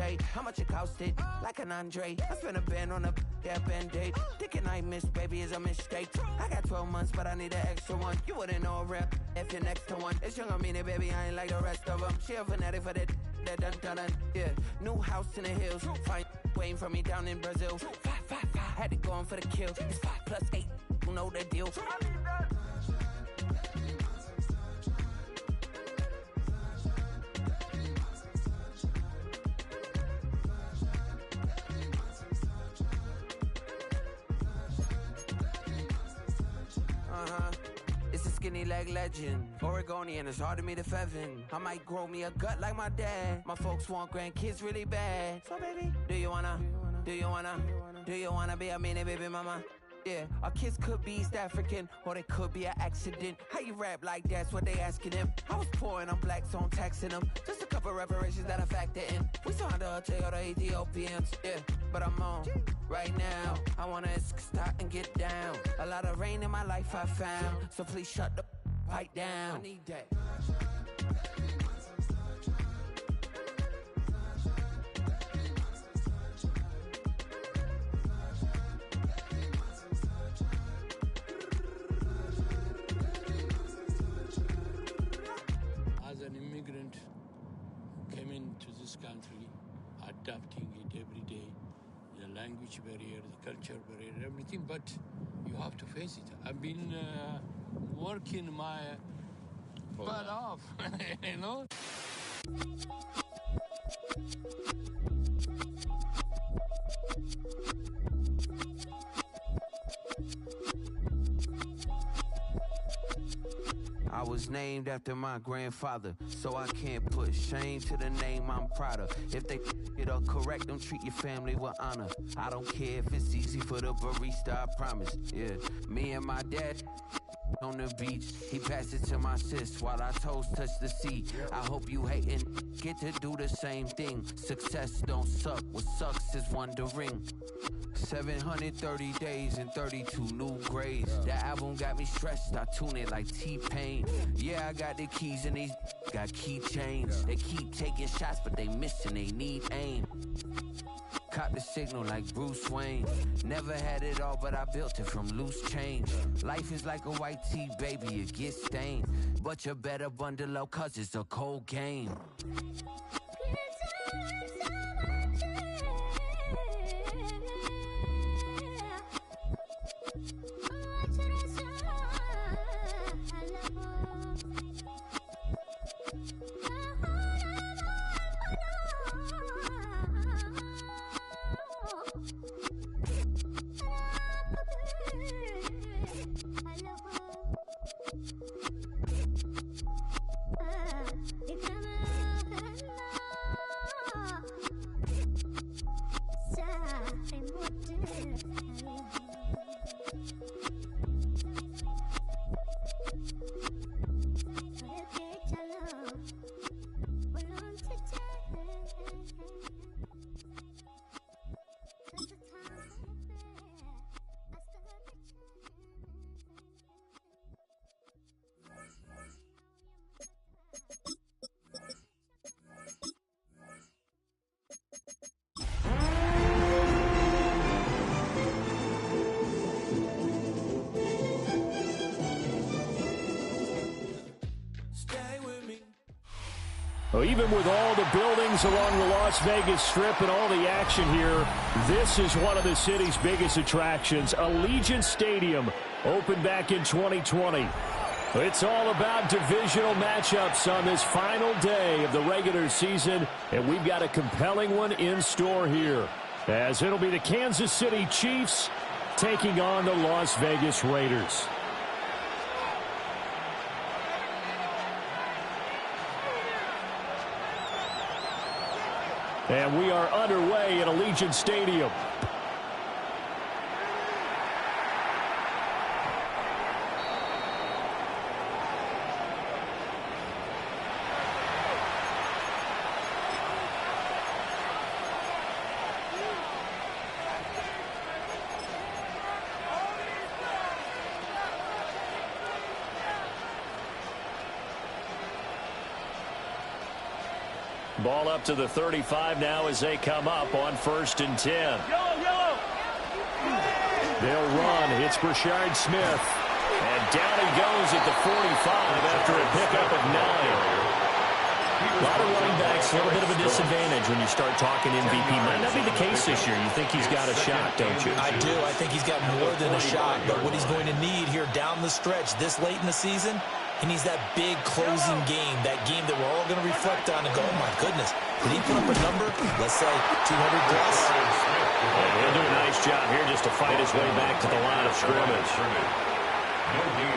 say, how much it costed? Like an Andre. I spent a band on a that band-aid. Thinking I missed, baby, is a mistake. I got 12 months, but I need an extra one. You wouldn't know a rap if you're next to one. It's young, I mean it, baby, I ain't like the rest of them. She a fanatic for that dun. Yeah, new house in the hills. Fine, waiting for me down in Brazil. 5, had to go on for the kill. It's 5 plus 8, you know the deal. It's a skinny leg legend. Oregonian, it's hard to meet a Fevin. I might grow me a gut like my dad. My folks want grandkids really bad. So baby, do you wanna be a mini baby mama? Yeah, our kids could be East African, or they could be an accident. How you rap like that's what they asking him. I was poor and I'm black, so I'm taxing them. Just a couple reparations that I factor in. We saw the take the Ethiopians, yeah, but I'm on right now. I wanna stop and get down. A lot of rain in my life I found, so please shut the pipe down. I need that. Country, adapting it every day, the language barrier, the culture barrier, everything, but you have to face it. I've been working my butt off, you know? I was named after my grandfather, so I can't put shame to the name I'm proud of. If they it up correct, don't treat your family with honor. I don't care if it's easy for the barista, I promise. Yeah, me and my dad on the beach, he passed it to my sis while our toes touch the sea. I hope you hatin' get to do the same thing. Success don't suck, what sucks is wondering. 730 days and 32 new grades. That album got me stressed, I tune it like T-Pain. Yeah, I got the keys and these got keychains. They keep taking shots, but they missing, they need aim. Cop the signal like Bruce Wayne. Never had it all, but I built it from loose change. Life is like a white tee, baby, it gets stained. But you better bundle up, cause it's a cold game. Well, even with all the buildings along the Las Vegas Strip and all the action here, this is one of the city's biggest attractions. Allegiant Stadium opened back in 2020. It's all about divisional matchups on this final day of the regular season, and we've got a compelling one in store here, as it'll be the Kansas City Chiefs taking on the Las Vegas Raiders. And we are underway at Allegiant Stadium. Ball up to the 35 now as they come up on 1st and 10. They'll run. It's Brashard Smith. And down he goes at the 45 after a pickup of 9. A lot of running backs, a little bit of a disadvantage when you start talking MVP. Might not be the case this year. You think he's got a shot, don't you? I do. I think he's got more than a shot. But what he's going to need here down the stretch this late in the season, he needs that big closing game, that game that we're all going to reflect on and go, oh, my goodness, did he put up a number, let's say, 200 plus? And he'll do a nice job here just to fight his way back to the line of scrimmage.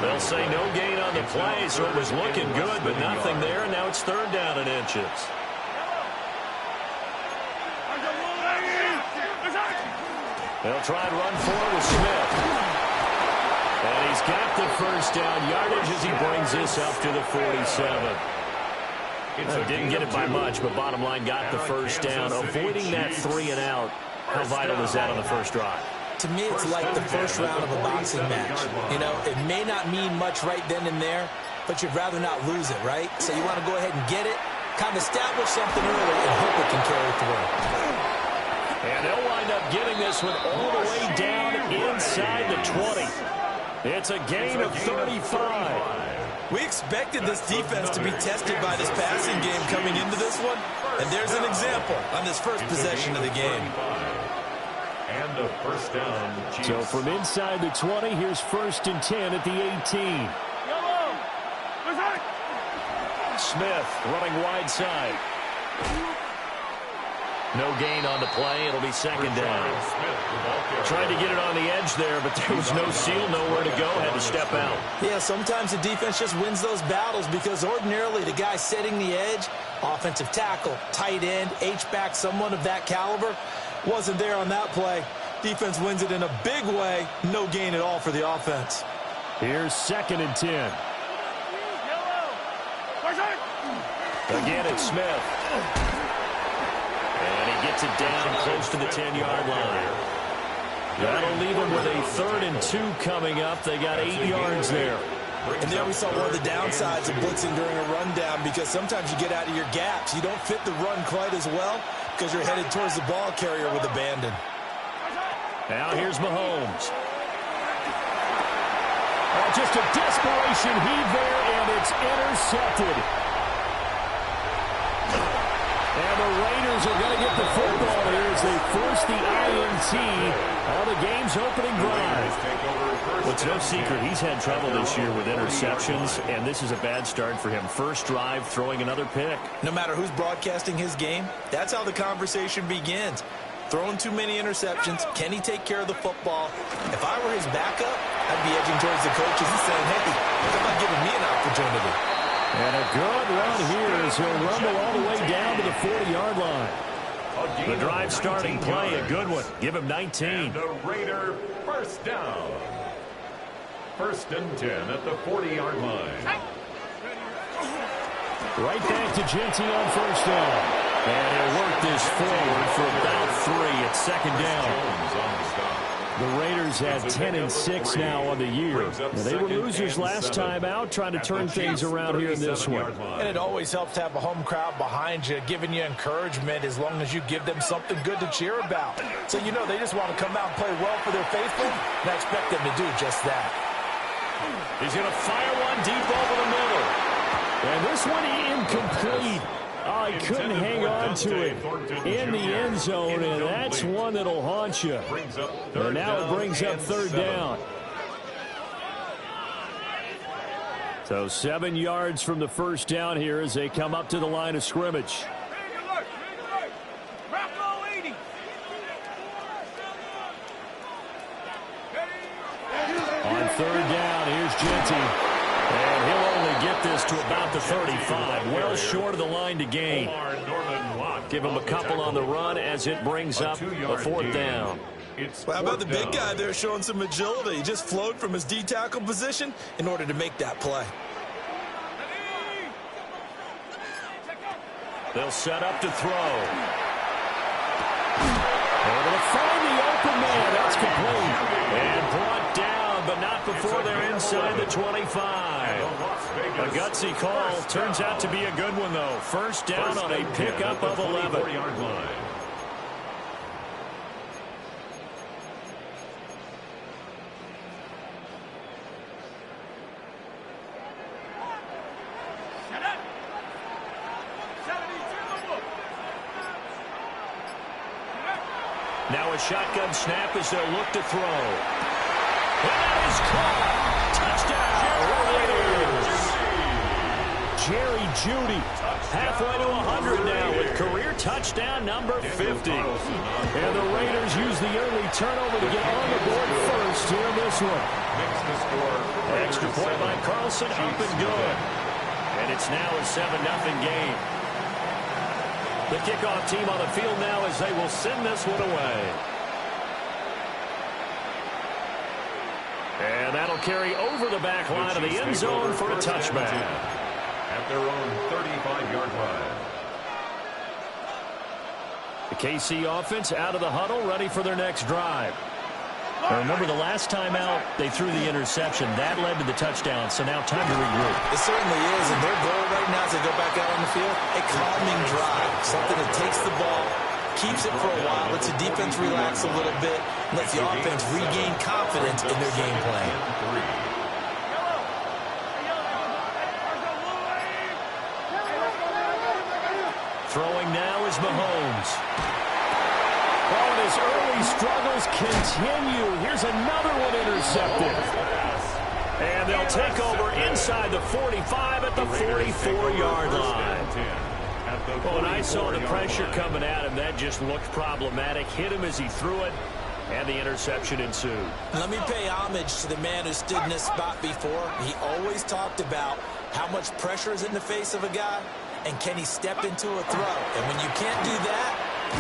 They'll say no gain on the play, so it was looking good, but nothing there, and now it's 3rd down and inches. They'll try and run for it with Smith. And he's got the 1st down yardage as he brings this up to the 47. Didn't get it by much, but bottom line got the 1st down. Avoiding that 3 and out, how vital is that on the first drive? To me, it's like the first round of a boxing match. You know, it may not mean much right then and there, but you'd rather not lose it, right? So you want to go ahead and get it, kind of establish something early, and hope it can carry through. And they'll wind up getting this one all the way down inside the 20. It's a gain of 35. We expected this defense to be tested by this passing game coming into this one, and there's an example on this first possession of the game. And a 1st down. So from inside the 20, here's 1st and 10 at the 18. Smith running wide side. No gain on the play. It'll be 2nd down. Tried to get it on the edge there, but there was no seal, nowhere to go. Had to step out. Yeah, sometimes the defense just wins those battles because ordinarily the guy setting the edge, offensive tackle, tight end, H-back, someone of that caliber, wasn't there on that play. Defense wins it in a big way. No gain at all for the offense. Here's 2nd and 10. Again, it's Smith. And he gets it down close to the 10-yard line. That'll leave him with a 3rd and 2 coming up. They got 8 yards there. And there we saw one of the downsides of blitzing during a rundown because sometimes you get out of your gaps. You don't fit the run quite as well because you're headed towards the ball carrier with abandon. Now here's Mahomes. Just a desperation heave there, and it's intercepted. And the Raiders are going to get the football here as they force the INT on the game's opening drive. Well, it's no secret he's had trouble this year with interceptions, and this is a bad start for him. First drive, throwing another pick. No matter who's broadcasting his game, that's how the conversation begins. Throwing too many interceptions. Can he take care of the football? If I were his backup, I'd be edging towards the coaches and saying, hey, how about giving me an opportunity? And a good run here as he'll rumble all the way down to the 40-yard line. The drive starting play, a good one. Give him 19. And the Raider 1st down. 1st and 10 at the 40-yard line. Right back to Genty on 1st down. And he'll work this forward for about 3 at 2nd down. The Raiders have 10-6 now on the year. They were losers last time out, trying to turn things around here in this one. And it always helps to have a home crowd behind you, giving you encouragement as long as you give them something good to cheer about. So you know they just want to come out and play well for their faithful, and I expect them to do just that. He's going to fire one deep over the middle. And this one incomplete. Oh, he couldn't hang on to it in the end zone, and that's one that'll haunt you. And now it brings up 3rd down. So 7 yards from the 1st down here as they come up to the line of scrimmage. On 3rd down, here's Genty. And he'll only get this to about the 35, well short of the line to gain. Give him a couple on the run as it brings up a 4th down. Well, how about the big guy there showing some agility? He just flowed from his D-tackle position in order to make that play. They'll set up to throw. Able to find the open man. That's complete. And brought down, but not before they're inside the 25. A gutsy call. Turns out to be a good one, though. First down on a pickup of 11. Now a shotgun snap as they'll look to throw. And that is caught. Touchdown, Raiders. Jerry Jeudy halfway to 100 now with career touchdown number 50. And the Raiders use the early turnover to get on the board first here in this one. Extra point by Carlson, up and good. And it's now a 7-0 game. The kickoff team on the field now as they will send this one away. And that'll carry over the back line of the end zone for a touchback. At their own 35-yard line. The KC offense out of the huddle, ready for their next drive. Now remember, the last time out, they threw the interception. That led to the touchdown, so now time to regroup. It certainly is, and their goal right now as they go back out on the field, a calming drive, something that takes the ball, keeps it for a while, lets the defense relax a little bit, lets the offense regain confidence in their game plan. Throwing now is Mahomes. Oh, and his early struggles continue. Here's another one intercepted. And they'll take over inside the 45 at the 44-yard line. Oh, and I saw the pressure coming at him. That just looked problematic. Hit him as he threw it, and the interception ensued. Let me pay homage to the man who stood in this spot before. He always talked about how much pressure is in the face of a guy, and can he step into a throw. And when you can't do that,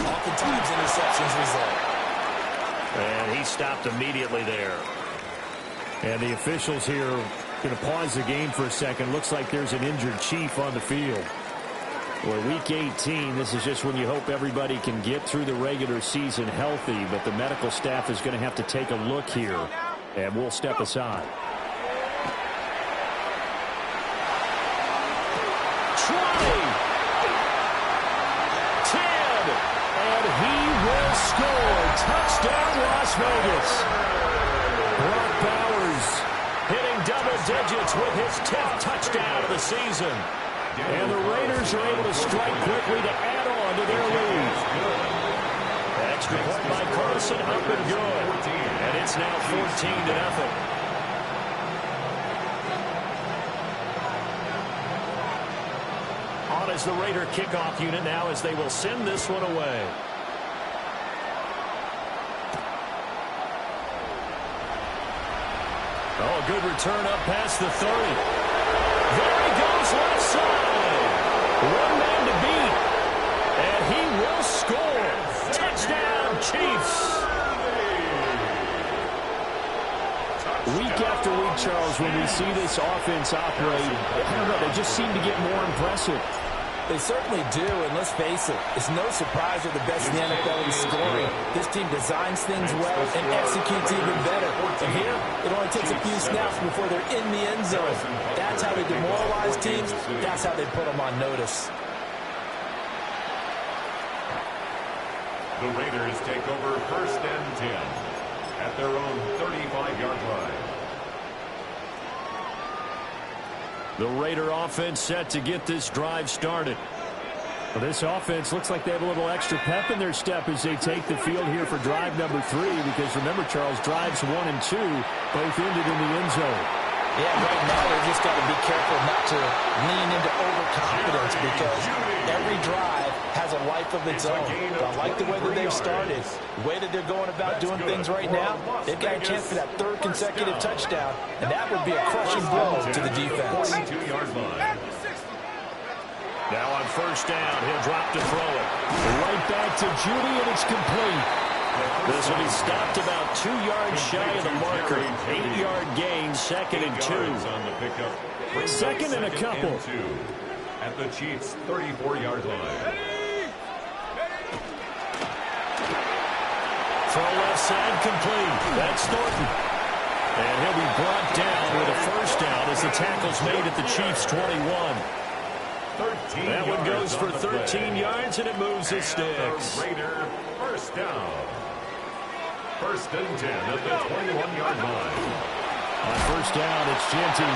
oftentimes interceptions result. And he stopped immediately there. And the officials here going to pause the game for a second. Looks like there's an injured Chief on the field. Well, week 18, this is just when you hope everybody can get through the regular season healthy, but the medical staff is going to have to take a look here, and we'll step aside. Touchdown, Las Vegas. Brock Bowers hitting double digits with his 10th touchdown of the season. And the Raiders are able to strike quickly to add on to their lead. Extra point by Carson, up and good. And it's now 14-0. On is the Raider kickoff unit now as they will send this one away. Oh, good return up past the 30. There he goes left side. One man to beat. And he will score. Touchdown, Chiefs. Week after week, Charles, when we see this offense operate, I don't know, they just seem to get more impressive. They certainly do, and let's face it, it's no surprise they're the best in the NFL in scoring. This team designs things well and executes even better. And here, it only takes a few snaps before they're in the end zone. That's how they demoralize teams. That's how they put them on notice. The Raiders take over 1st and 10 at their own 35-yard line. The Raider offense set to get this drive started. Well, this offense looks like they have a little extra pep in their step as they take the field here for drive number 3, because remember, Charles, drives 1 and 2 both ended in the end zone. Yeah, right now they just got to be careful not to lean into overconfidence, because every drive has a life of its own. I like the way that they've started, the way that they're going about doing things right now. They've got a chance for that 3rd consecutive touchdown, and that would be a crushing blow to the defense. Now on 1st down, he'll drop to throw it. Right back to Jeudy, and it's complete. This will be stopped about 2 yards shy of the marker. 8-yard gain, 2nd and 2. Second and a couple. At the Chiefs' 34-yard line. Throw left side complete. That's Thornton. And he'll be brought down with a first down as the tackle's made at the Chiefs' 21. That one goes for 13 yards, and it moves the sticks. Raider first down. First and 10 at the 21-yard line. On first down, it's Jeanty.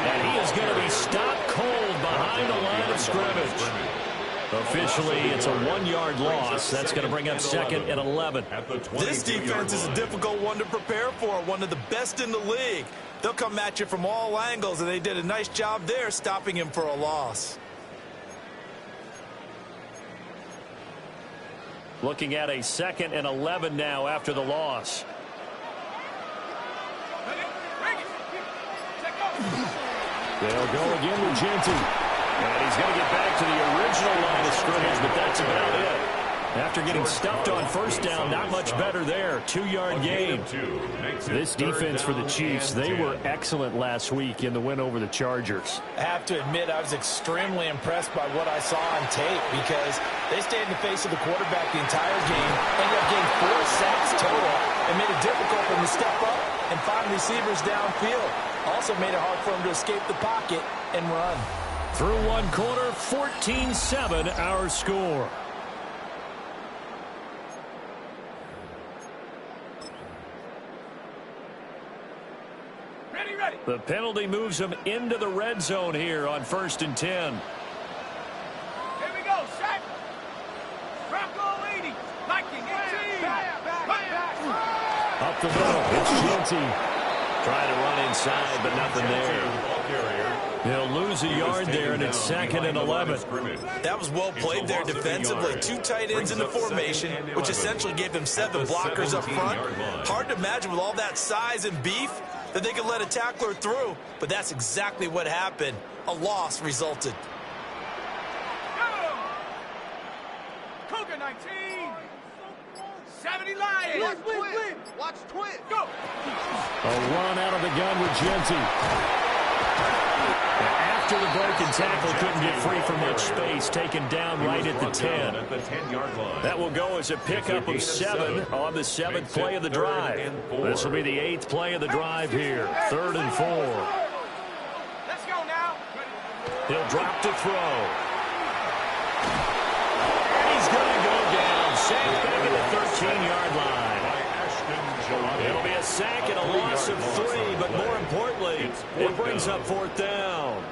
And he is going to be stopped cold behind the line of scrimmage. Officially, it's a 1-yard loss. That's going to bring up second and 11. This defense is a difficult one to prepare for, one of the best in the league. They'll come at you from all angles, and they did a nice job there stopping him for a loss. Looking at a second and 11 now after the loss. They'll go again with Jeanty. And he's going to get back to the original line of scrimmage, but that's about it. After getting stuffed on first down, not much better there. 2-yard gain. This defense for the Chiefs, they were excellent last week in the win over the Chargers. I have to admit, I was extremely impressed by what I saw on tape because they stayed in the face of the quarterback the entire game, ended up getting 4 sacks total, and made it difficult for him to step up and find receivers downfield. Also made it hard for him to escape the pocket and run. Through one quarter, 14-7 our score. Ready. The penalty moves him into the red zone here on first and 10. Here we go, set. Bronco 80. Viking 18. Up the middle, it's Jeanty. Trying to run inside, but nothing there. He'll lose a yard there, and it's second and 11. That was well played there defensively. 2 tight ends in the formation, which essentially gave them 7 blockers up front. Hard to imagine with all that size and beef that they could let a tackler through, but that's exactly what happened. A loss resulted. Cougar 19. 70 Lions. Watch twin. Go. A run out of the gun with Jeanty. After the broken tackle, couldn't get free from much space, taken down right at the 10. That will go as a pickup of 7 on the 7th play of the drive. This will be the 8th play of the drive here. 3rd and 4. Let's go now. He'll drop to throw. And he's going to go down. Sacked back at the 13-yard line. It'll be a sack and a loss of 3, but more importantly, it brings up 4th down.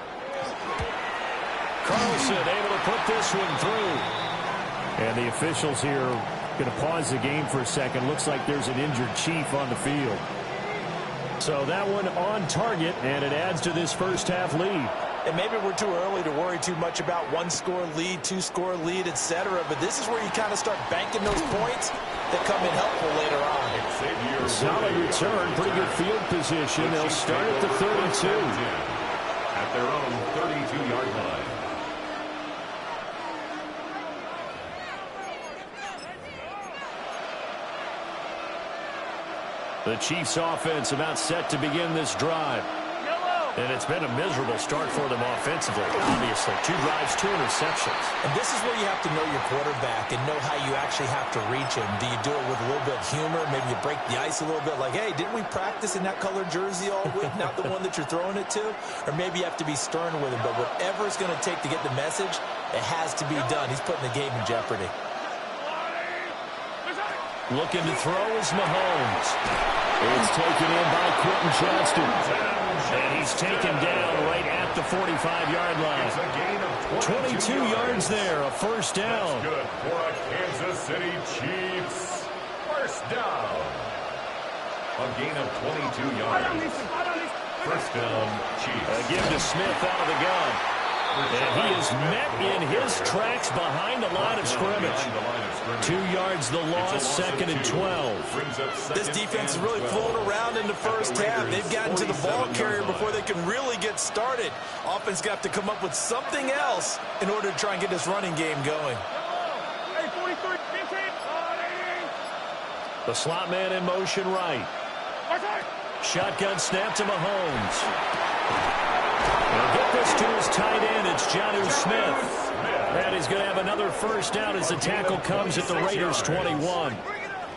Carlson able to put this one through. And the officials here going to pause the game for a second. Looks like there's an injured Chief on the field. So that one on target, and it adds to this first half lead. And maybe we're too early to worry too much about 1-score lead, 2-score lead, etc. But this is where you kind of start banking those points that come in helpful later on. Solid return, pretty good field position. They'll start at the 32. At their own 32-yard line. The Chiefs offense about set to begin this drive. And it's been a miserable start for them offensively, obviously. 2 drives, 2 interceptions. And this is where you have to know your quarterback and know how you actually have to reach him. Do you do it with a little bit of humor? Maybe you break the ice a little bit like, hey, didn't we practice in that colored jersey all week? Not the one that you're throwing it to? Or maybe you have to be stern with him. But whatever it's going to take to get the message, it has to be done. He's putting the game in jeopardy. Looking to throw is Mahomes. It's taken in by Quentin Johnston. And he's taken down right at the 45-yard line. 22 yards there, a first down. That's good for a Kansas City Chiefs. First down. A gain of 22 yards. First down, Chiefs. A give to Smith out of the gun. And he is met in his tracks behind the line of scrimmage. 2 yards the loss, second and 12. This defense is really flown around in the first half. They've gotten to the ball carrier before they can really get started. Offense got to come up with something else in order to try and get this running game going. The slot man in motion right. Shotgun snap to Mahomes. He'll get this to his tight end. It's Jonnu Smith. And he's going to have another first down as the tackle comes at the Raiders' 21.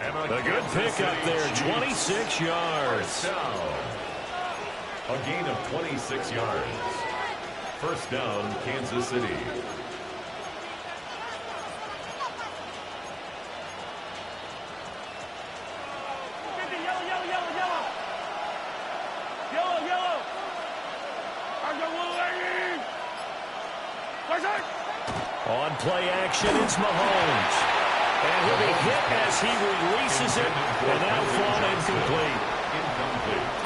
A good pickup there, 26 yards. A gain of 26 yards. First down, Kansas City. On play action is Mahomes. And he'll be hit as he releases it, and that'll fall incomplete.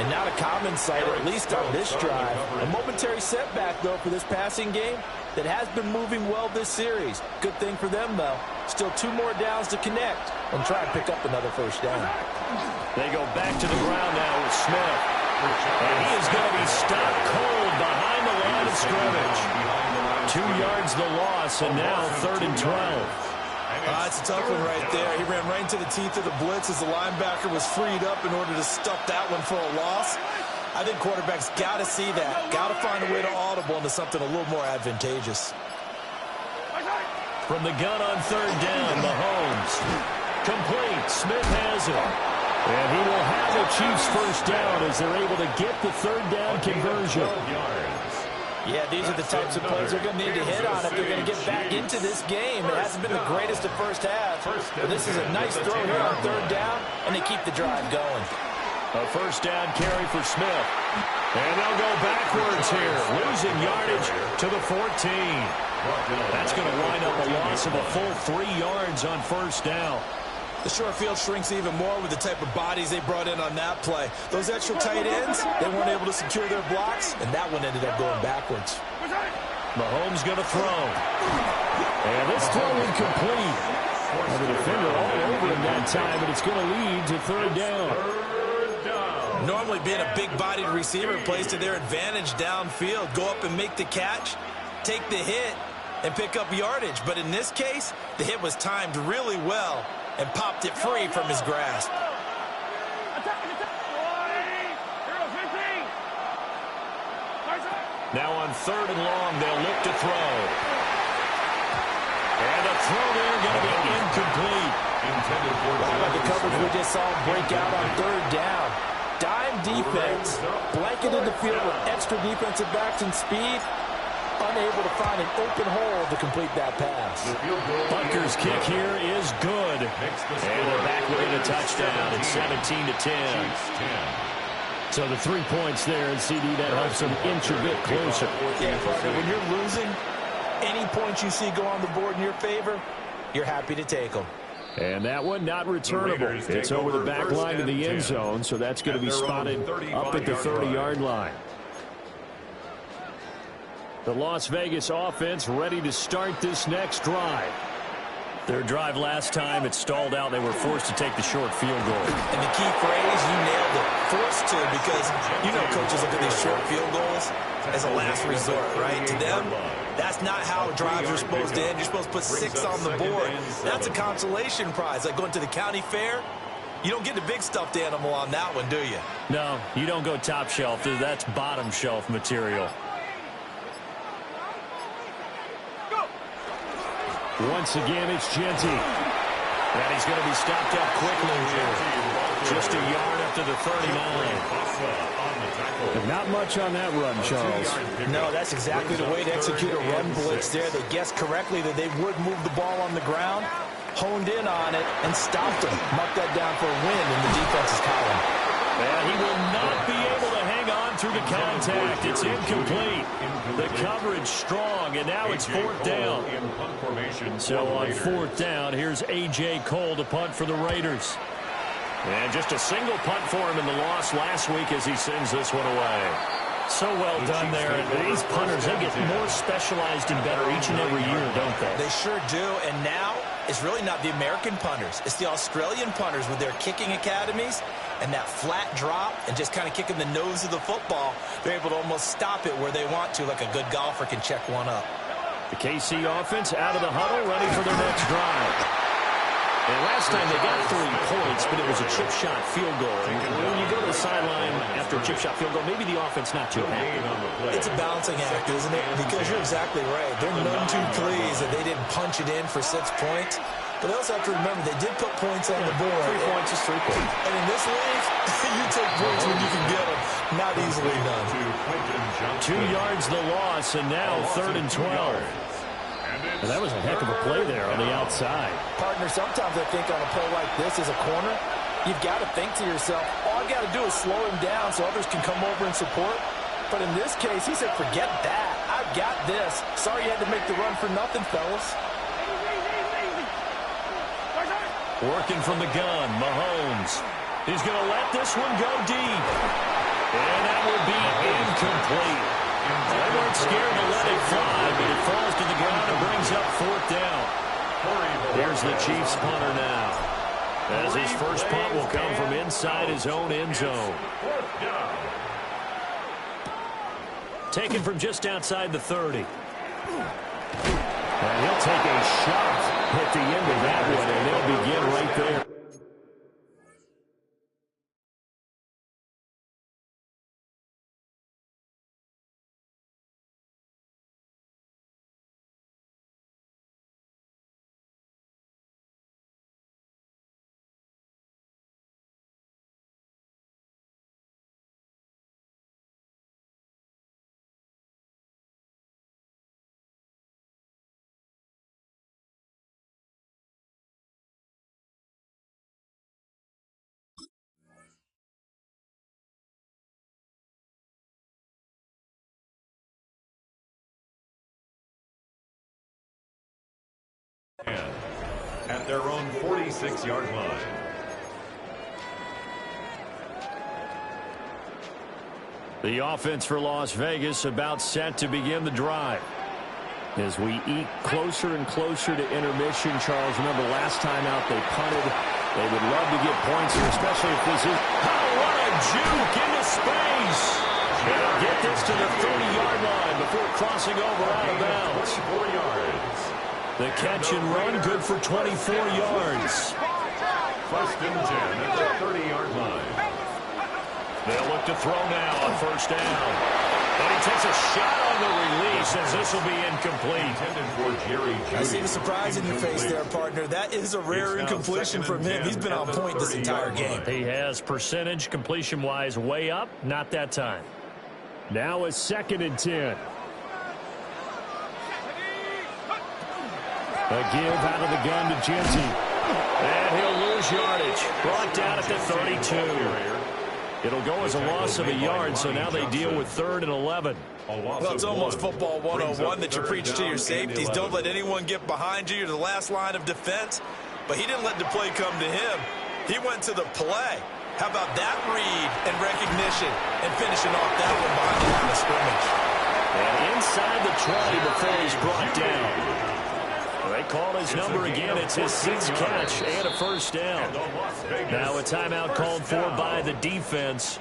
And not a common sight, at least on this drive. A momentary setback, though, for this passing game that has been moving well this series. Good thing for them, though. Still 2 more downs to connect and try and pick up another first down. They go back to the ground now with Smith. And he is going to be stopped cold behind the line of scrimmage. 2 yards the loss, and now 3rd and 12. It's a tough one right there. He ran right into the teeth of the blitz as the linebacker was freed up in order to stuff that one for a loss. I think quarterbacks got to see that. Got to find a way to audible into something a little more advantageous. From the gun on 3rd down, Mahomes. Complete. Smith has it. And he will have the Chiefs first down as they're able to get the 3rd down conversion. Yeah, these are the types of plays they're going to need to hit on if they're going to get back into this game. It hasn't been the greatest of first half, but this is a nice throw here on 3rd down, and they keep the drive going. A first down carry for Smith. And they'll go backwards here, losing yardage to the 14. That's going to wind up a loss of a full 3 yards on first down. The short field shrinks even more with the type of bodies they brought in on that play. Those extra tight ends, they weren't able to secure their blocks, and that one ended up going backwards. Mahomes going to throw. And this throw incomplete. And the defender all over him that time, but it's going to lead to 3rd down. Normally being a big-bodied receiver plays to their advantage downfield. Go up and make the catch, take the hit, and pick up yardage. But in this case, the hit was timed really well and popped it free from his grasp. Now on 3rd and long, they'll look to throw. And the throw there going to be incomplete. The coverage we just saw break out on 3rd down. Dime defense, blanketed the field with extra defensive backs and speed, unable to find an open hole to complete that pass. Butker's kick here is good. And they're back within a touchdown. It's 17-10. So the 3 points there, and CD, that helps them inch a bit closer. Yeah, partner, when you're losing, any points you see go on the board in your favor, you're happy to take them. And that one not returnable. It's over the back line of the end zone, so that's going to be spotted up at the 30-yard line. The Las Vegas offense ready to start this next drive. Their drive last time, it stalled out. They were forced to take the short field goal. And the key phrase, you nailed it. Forced to, because you know coaches look at these short field goals as a last resort, right? To them, that's not how drives are supposed to end. You're supposed to put 6 on the board. That's a consolation prize. Like going to the county fair, you don't get the big stuffed animal on that one, do you? No, you don't go top shelf. That's bottom shelf material. Once again, it's Genty. And he's going to be stopped up quickly here. Just a yard up to the 39. Not much on that run, Charles. No, that's exactly the way to execute a run blitz there. They guessed correctly that they would move the ball on the ground, honed in on it, and stopped him. Mark that down for a win in the defense's column. And he will not be able to hang on through the contact. It's incomplete. The coverage strong, and now it's 4th down. So on 4th down, here's A.J. Cole to punt for the Raiders. And just a single punt for him in the loss last week as he sends this one away. So well done there. And these punters, they get more specialized and better each and every year, don't they? They sure do. And now it's really not the American punters. It's the Australian punters with their kicking academies and that flat drop and just kind of kicking the nose of the football. They're able to almost stop it where they want to, like a good golfer can check one up. The KC offense out of the huddle, ready for their next drive. And last time they got 3 points, but it was a chip shot field goal. When you go to the sideline after a chip shot field goal, maybe the offense not too happy. It's a balancing act, isn't it? Because you're exactly right. They're none too pleased that they didn't punch it in for 6 points. But they also have to remember they did put points on the board. 3 points is 3 points. And in this league, you take points when you can get them. Not easily done. 2 yards the loss, and now 3rd and 12. And that was a heck of a play there on the outside. Partner, sometimes I think on a play like this as a corner, you've got to think to yourself, all I got to do is slow him down so others can come over and support. But in this case, he said, forget that. I've got this. Sorry you had to make the run for nothing, fellas. Working from the gun, Mahomes. He's going to let this one go deep. And that will be incomplete. They weren't scared to let it fly, but it falls to the ground and brings up 4th down. Here's the Chiefs punter now, as his first punt will come from inside his own end zone. Taken from just outside the 30. And he'll take a shot at the end of that one, and they'll begin right there. At their own 46-yard line. The offense for Las Vegas about set to begin the drive. As we eat closer and closer to intermission, Charles, remember last time out they punted. They would love to get points here, especially if this is... Oh, what a juke into space! They'll get this to the 30-yard line before crossing over out of bounds. 24 yards. The catch and run, good for 24 yards. 1st and 10 at the 30-yard line. They'll look to throw now on 1st down. And he takes a shot on the release as this will be incomplete. I see the surprise in your face there, partner. That is a rare incompletion from him. He's been on point this entire game. He has percentage completion-wise way up, not that time. Now a 2nd and 10. A give out of the gun to Genty. And he'll lose yardage. Brought down at the 32. It'll go as a loss of a yard, so now they deal with 3rd and 11. Well, it's almost football 101 that you preach to your safeties. Don't let anyone get behind you. You're the last line of defense. But he didn't let the play come to him. He went to the play. How about that read and recognition and finishing off that one behind the line of scrimmage. And inside the 20 before he's brought down. They call his number again. It's his 6th catch and a 1st down. Now a timeout called for by the defense.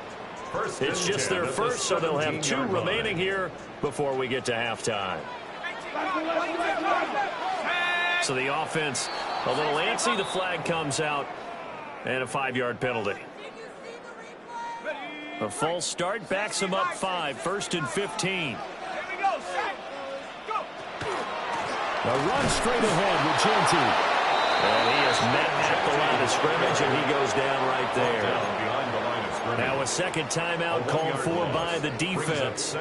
It's just their first, so they'll have 2 remaining here before we get to halftime. So the offense a little antsy. The flag comes out and a 5-yard penalty. A false start backs him up 5. 1st and 15. A run straight ahead with Genty. And he is met at the line of scrimmage, and he goes down right there. Now a 2nd timeout called for by the defense,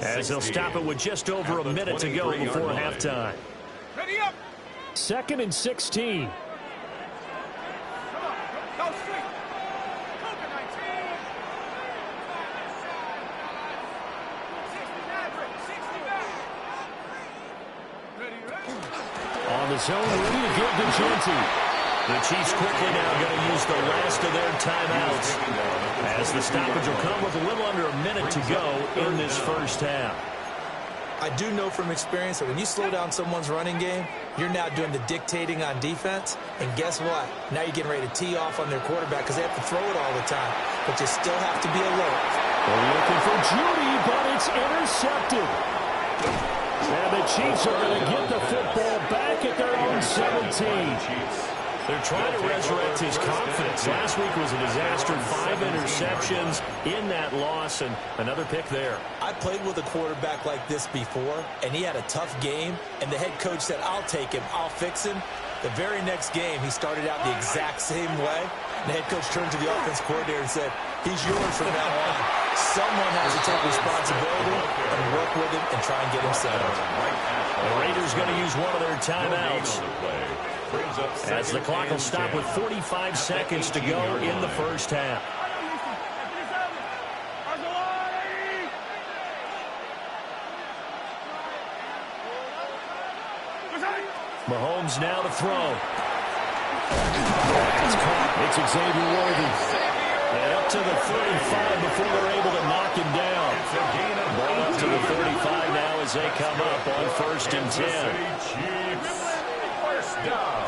as they'll stop it with just over a minute to go before halftime. 2nd and 16. On the zone, ready to give to Genty. The Chiefs quickly now going to use the last of their timeouts, as the stoppage will come with a little under a minute to go in this first half. I do know from experience that when you slow down someone's running game, you're now doing the dictating on defense. And guess what? Now you're getting ready to tee off on their quarterback because they have to throw it all the time. But you still have to be alert. They're looking for Jeudy, but it's intercepted. And the Chiefs are going to get the football back at their own 17. They're trying to resurrect his confidence. Last week was a disaster. 5 interceptions in that loss, and another pick there. I played with a quarterback like this before, and he had a tough game, and the head coach said, I'll take him, I'll fix him. The very next game, he started out the exact same way. The head coach turned to the offense coordinator and said, he's yours from now on. Someone has to take responsibility and work with him and try and get him settled. The Raiders going to use one of their timeouts, as the clock will stop with 45 seconds to go in the first half. Mahomes now to throw. It's caught. It's Xavier Worthy. And up to the 35 before they're able to knock him down. Ball up to the 35 now as they come up on 1st and 10. First down.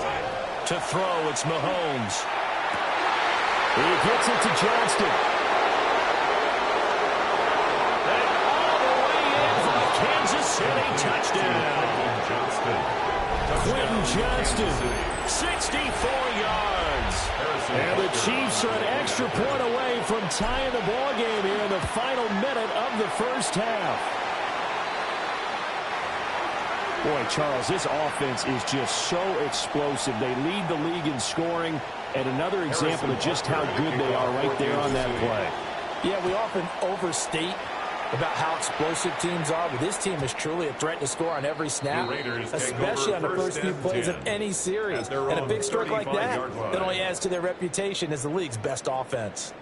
To throw, it's Mahomes. He gets it to Johnston. And all the way in for the Kansas City touchdown. Quentin Johnston, 64 yards. And the Chiefs are an extra point away from tying the ball game here in the final minute of the first half. Boy, Charles, this offense is just so explosive. They lead the league in scoring, and another example of just how good they are right there on that play. Yeah, we often overstate about how explosive teams are, but this team is truly a threat to score on every snap, especially on the first few plays of any series. And a big stroke like that only adds to their reputation as the league's best offense.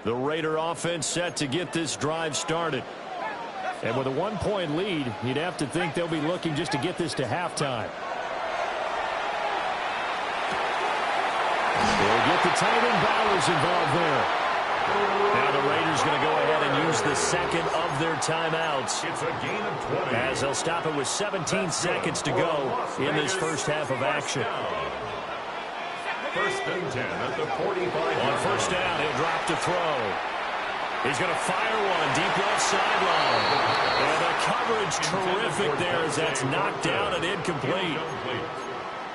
The Raider offense set to get this drive started. And with a 1-point lead, you'd have to think they'll be looking just to get this to halftime. They'll get the tight end Bowers involved there. Now the Raiders going to go ahead and use the second of their timeouts, It's a gain of 20. as they'll stop it with 17 seconds to go in this first half of action. First and 10 at the 45. On first down, he'll drop to throw. He's going to fire one deep left sideline. And the coverage terrific there as that's knocked down and incomplete.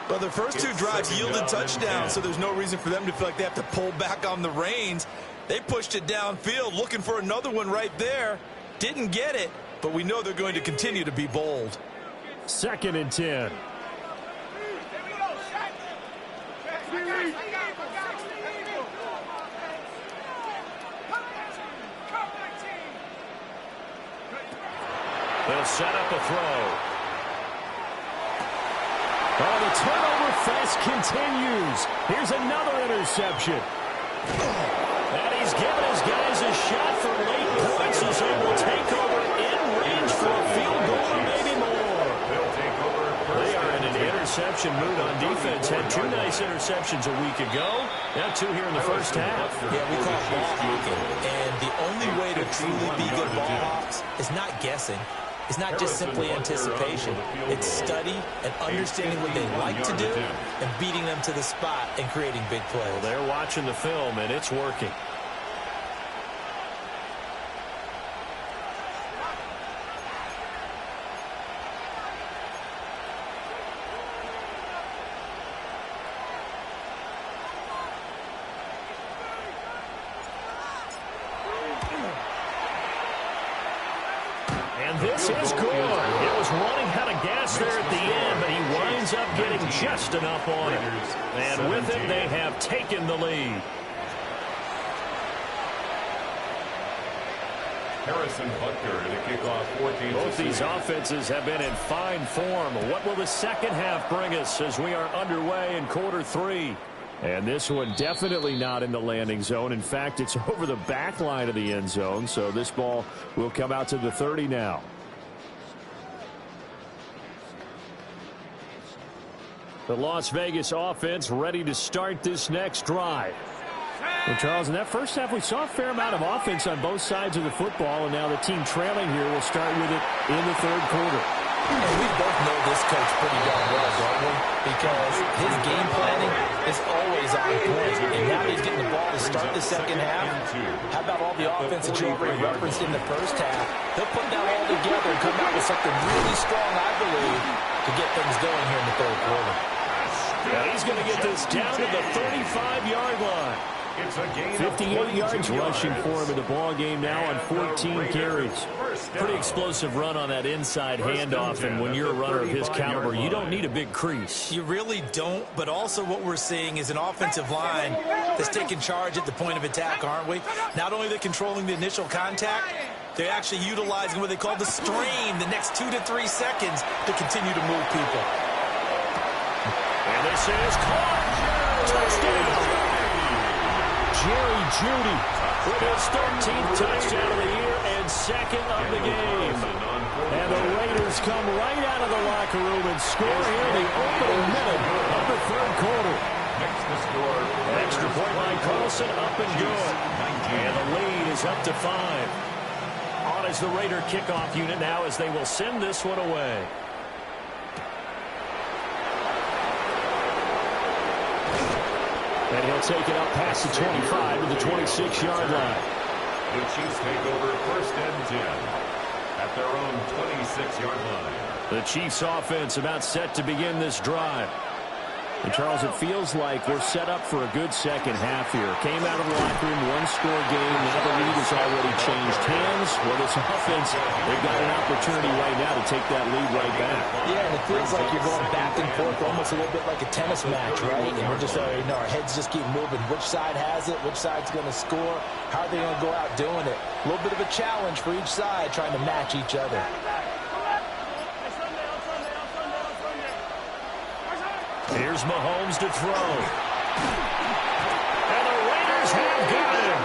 Well, their first two drives yielded touchdowns, so there's no reason for them to feel like they have to pull back on the reins. They pushed it downfield, looking for another one right there. Didn't get it, but we know they're going to continue to be bold. 2nd and 10. They'll set up a throw. Oh, the turnover fest continues. Here's another interception. And he's given his guys a shot for late points as they will take over in range for a field goal or maybe more. They are in an interception mood on defense. Had 2 nice interceptions a week ago. Now 2 here in the first half. Yeah, we call it ball hawking. And the only way to truly be good ball hawks is not guessing. It's not just simply anticipation. It's study and understanding what they like to do and beating them to the spot and creating big plays. Well, they're watching the film, and it's working. And this is good. It was running out of gas there at the end, but he winds up getting just enough on it. And with it, they have taken the lead. Harrison Butker in a kickoff 14. Both these offenses have been in fine form. What will the second half bring us as we are underway in quarter 3? And this one definitely not in the landing zone. In fact, it's over the back line of the end zone. So this ball will come out to the 30 now. The Las Vegas offense ready to start this next drive. Well, Charles, in that first half, we saw a fair amount of offense on both sides of the football, and now the team trailing here will start with it in the third quarter. And we both know this coach pretty darn well, don't we? Because his game planning is always on point. And now he's getting the ball to start the second half. How about all the offense that you already referenced in the first half? He'll put that all together and come out with something really strong, I believe, to get things going here in the third quarter. And he's going to get this down to the 35-yard line. 58 yards rushing for him in the ball game now on 14 carries. Pretty explosive run on that inside handoff, and when you're a runner of his caliber, you don't need a big crease. You really don't, but also what we're seeing is an offensive line that's taking charge at the point of attack, aren't we? Not only are they controlling the initial contact, they're actually utilizing what they call the strain, the next 2 to 3 seconds, to continue to move people. And this is caught. Touchdown. Jerry Jeudy with his 13th touchdown of the year and second of the game. And the Raiders come right out of the locker room and score here in the opening minute of the third quarter. Extra point line, Carlson up and good. And the lead is up to 5. On is the Raider kickoff unit now as they will send this one away. And he'll take it up past the 25 to the 26-yard line. The Chiefs take over first and 10 at their own 26-yard line. The Chiefs offense about set to begin this drive. And Charles, it feels like we're set up for a good second half here. Came out of the locker room, one-score game. Now the lead has already changed hands. Well, this offense, they've got an opportunity right now to take that lead right back. Yeah, and it feels like you're going back and forth, almost a little bit like a tennis match, right? And we're just, our heads just keep moving. Which side has it? Which side's going to score? How are they going to go out doing it? A little bit of a challenge for each side, trying to match each other. Here's Mahomes to throw. And the Raiders have got him.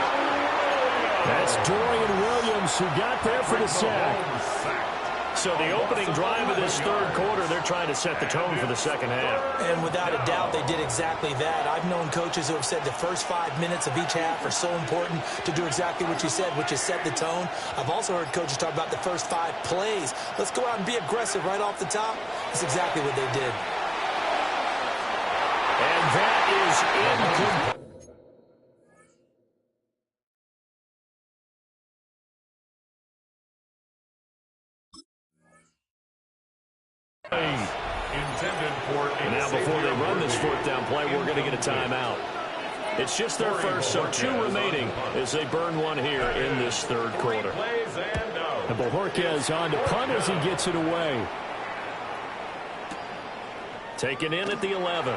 That's Dorian Williams who got there for the sack. So the opening drive of this third quarter, they're trying to set the tone for the second half. And without a doubt, they did exactly that. I've known coaches who have said the first 5 minutes of each half are so important to do exactly what you said, which is set the tone. I've also heard coaches talk about the first 5 plays. Let's go out and be aggressive right off the top. That's exactly what they did. And that is incomplete. Now before they run this fourth down play, we're going to get a timeout. It's just their first, so 2 remaining as they burn one here in this third quarter. And Bojorquez on to punt as he gets it away. Taken in at the 11.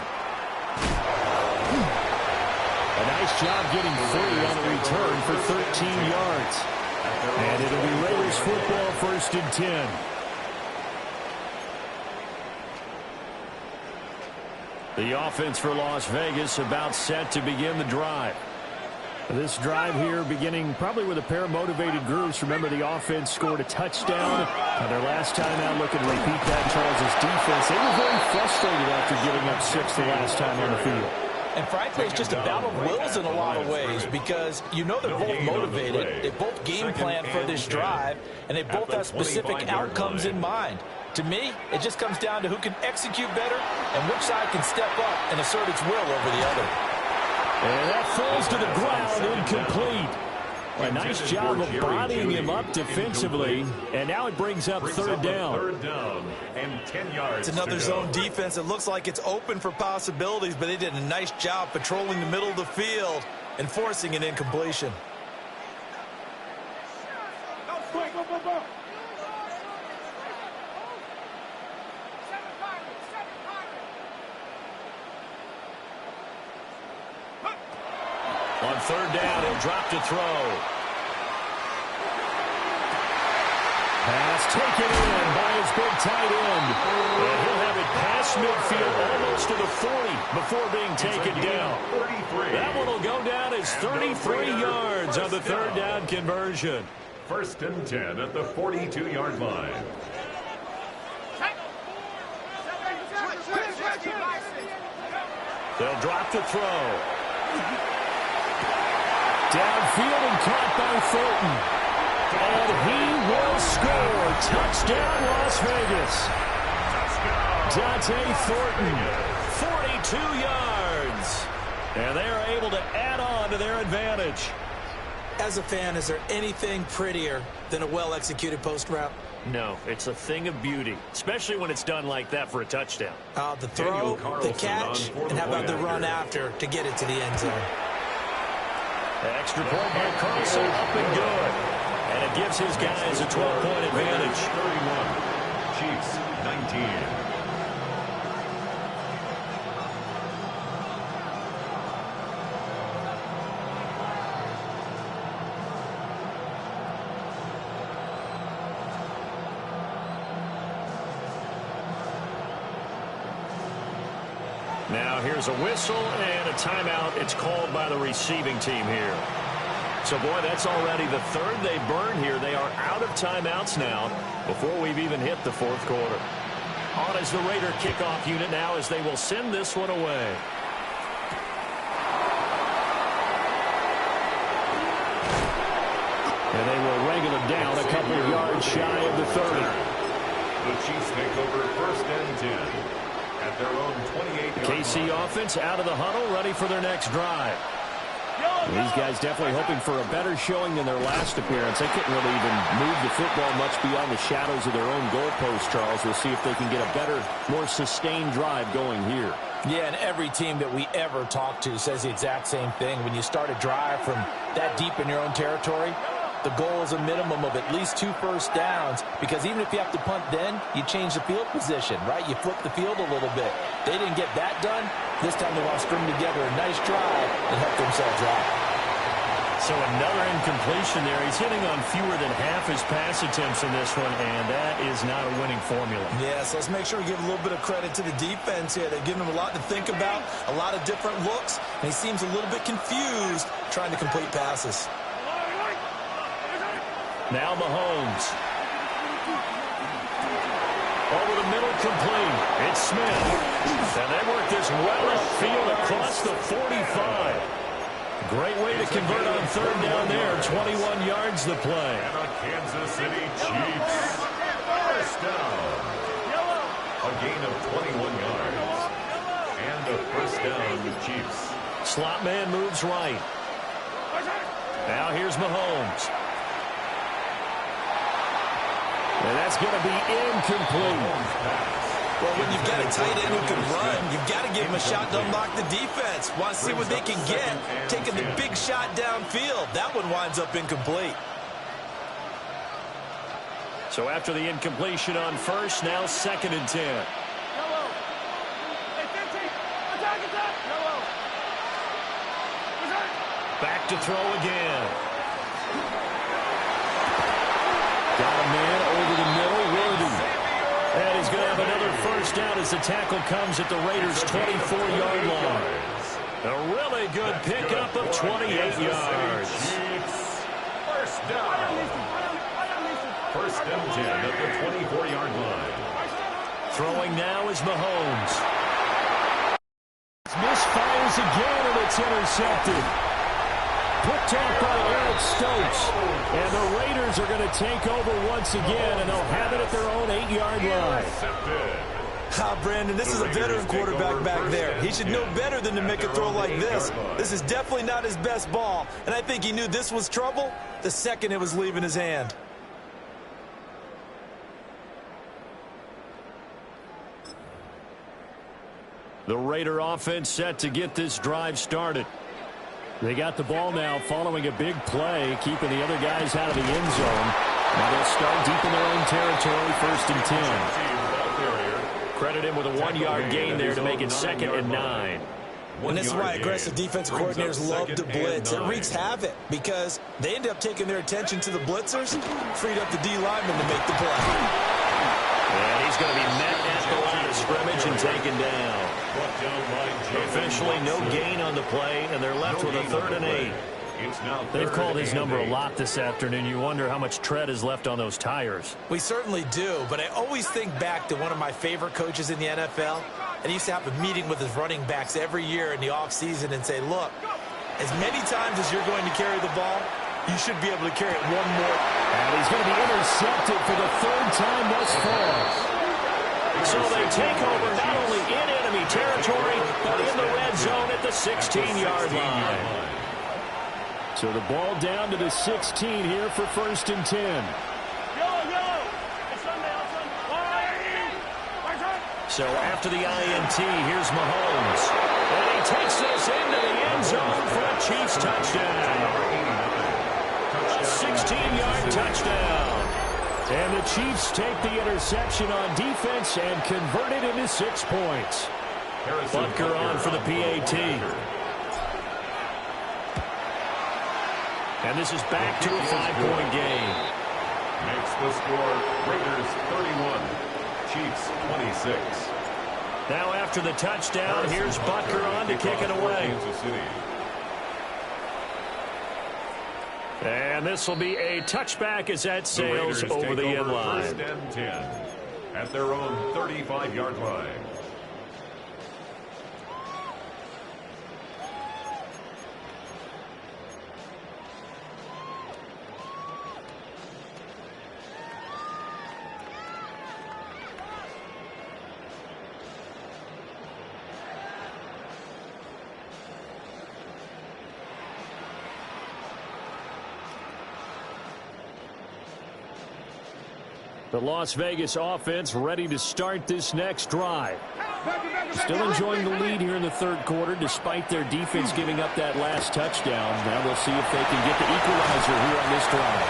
A nice job getting free on the return for 13 yards. And it'll be Raiders football, first and 10. The offense for Las Vegas about set to begin the drive. This drive here beginning probably with a pair of motivated groups. Remember, the offense scored a touchdown. Their last time out, looking to repeat that. Charles' defense, they were very frustrated after giving up 6 the last time on the field. And frankly, it's just a battle of wills in a lot of ways because you know they're both motivated. They both game plan for this drive, and they both have specific outcomes in mind. To me, it just comes down to who can execute better and which side can step up and assert its will over the other. And that falls to the ground, incomplete. A nice job of bodying him up defensively, and now it brings up third down. Third down and 10 yards. It's another zone defense. It looks like it's open for possibilities, but they did a nice job patrolling the middle of the field and forcing an incompletion. On third down, he'll drop to throw. Pass taken in by his big tight end. And he'll have it past midfield almost to the 40 before being taken down. That one will go down as 33 yards on the third down conversion. First and 10 at the 42-yard line. They'll drop to throw. Downfield and caught by Fulton. And he will score. Touchdown, Las Vegas. Dante Thornton, 42 yards. And they are able to add on to their advantage. As a fan, is there anything prettier than a well-executed post route? No, it's a thing of beauty, especially when it's done like that for a touchdown. The throw, the catch, and how about the run after to get it to the end zone? Extra point by Carlson, up and good. And it gives his guys a 12-point advantage. 31, Chiefs 19. Now here's a whistle and a timeout. It's called by the receiving team here. So, boy, that's already the third they burn here. They are out of timeouts now before we've even hit the fourth quarter. On is the Raider kickoff unit now as they will send this one away. And they will wrangle it down a couple of yards shy of the 30. The Chiefs take over 1st and 10 at their own 28-yard line. KC offense out of the huddle, ready for their next drive. These guys definitely hoping for a better showing than their last appearance. They couldn't really even move the football much beyond the shadows of their own goalpost, Charles. We'll see if they can get a better, more sustained drive going here. Yeah, and every team that we ever talk to says the exact same thing. When you start a drive from that deep in your own territory, the goal is a minimum of at least 2 first downs, because even if you have to punt then, you change the field position, right? You flip the field a little bit. They didn't get that done. This time they want to string together a nice drive and help themselves out. So another incompletion there. He's hitting on fewer than half his pass attempts in this one, and that is not a winning formula. Yeah, so let's make sure we give a little bit of credit to the defense here. They've given him a lot to think about, a lot of different looks, and he seems a little bit confused trying to complete passes. Now Mahomes. Over the middle, complete. It's Smith. And they work this well upfield across the 45. Great way to convert on 3rd down there. 21 yards the play. And the Kansas City Chiefs. 1st down. A gain of 21 yards. And a 1st down to Chiefs. Slot man moves right. Now here's Mahomes. And that's going to be incomplete. Well, when you've got a tight end who can run, you've got to give him a shot to unlock the defense. Want to see what they can get, taking the big shot downfield. That one winds up incomplete. So after the incompletion on 1st, now 2nd and 10. Back to throw again. Got a man over the middle, Worthy. And he's going to have another 1st down as the tackle comes at the Raiders' 24-yard line. A really good pickup of 28 yards. 1st down. 1st and 10 at the 24-yard line. Throwing now is Mahomes. Misfires again, and it's intercepted. Picked off by Eric Stokes. And the Raiders are going to take over once again, and they'll have it at their own 8-yard line. Brandon, this is a veteran quarterback back there. He should know better than to make a throw like this. This is definitely not his best ball, and I think he knew this was trouble the second it was leaving his hand. The Raider offense set to get this drive started. They got the ball now following a big play, keeping the other guys out of the end zone. Now they'll start deep in their own territory, 1st and 10. Credit him with a 1-yard gain there to make it 2nd and 9. And this is why aggressive defensive coordinators love to blitz. It wreaks havoc because they end up taking their attention to the blitzers, freed up the D lineman to make the play. And he's going to be met at the line of scrimmage and taken down. Officially no gain on the play, and they're left with a 3rd and 8. They've called his number a lot this afternoon. You wonder how much tread is left on those tires. We certainly do, but I always think back to one of my favorite coaches in the NFL, and he used to have a meeting with his running backs every year in the offseason and say, look, as many times as you're going to carry the ball, You should be able to carry it one more. And he's going to be intercepted for the third time thus far. So they take over not only in enemy territory, but in the red zone at the 16-yard line. So the ball down to the 16 here for 1st and 10. So after the INT, here's Mahomes. And he takes this into the end zone for a Chiefs touchdown. 16-yard touchdown. And the Chiefs take the interception on defense and convert it into 6 points. Butker on for the PAT. And this is back to a 5-point game. Makes the score Raiders 31, Chiefs 26. Now after the touchdown, here's Butker on to kick it away. And this will be a touchback as that sails over the end line. 1st and 10 at their own 35-yard line. The Las Vegas offense ready to start this next drive. Still enjoying the lead here in the third quarter despite their defense giving up that last touchdown. Now we'll see if they can get the equalizer here on this drive.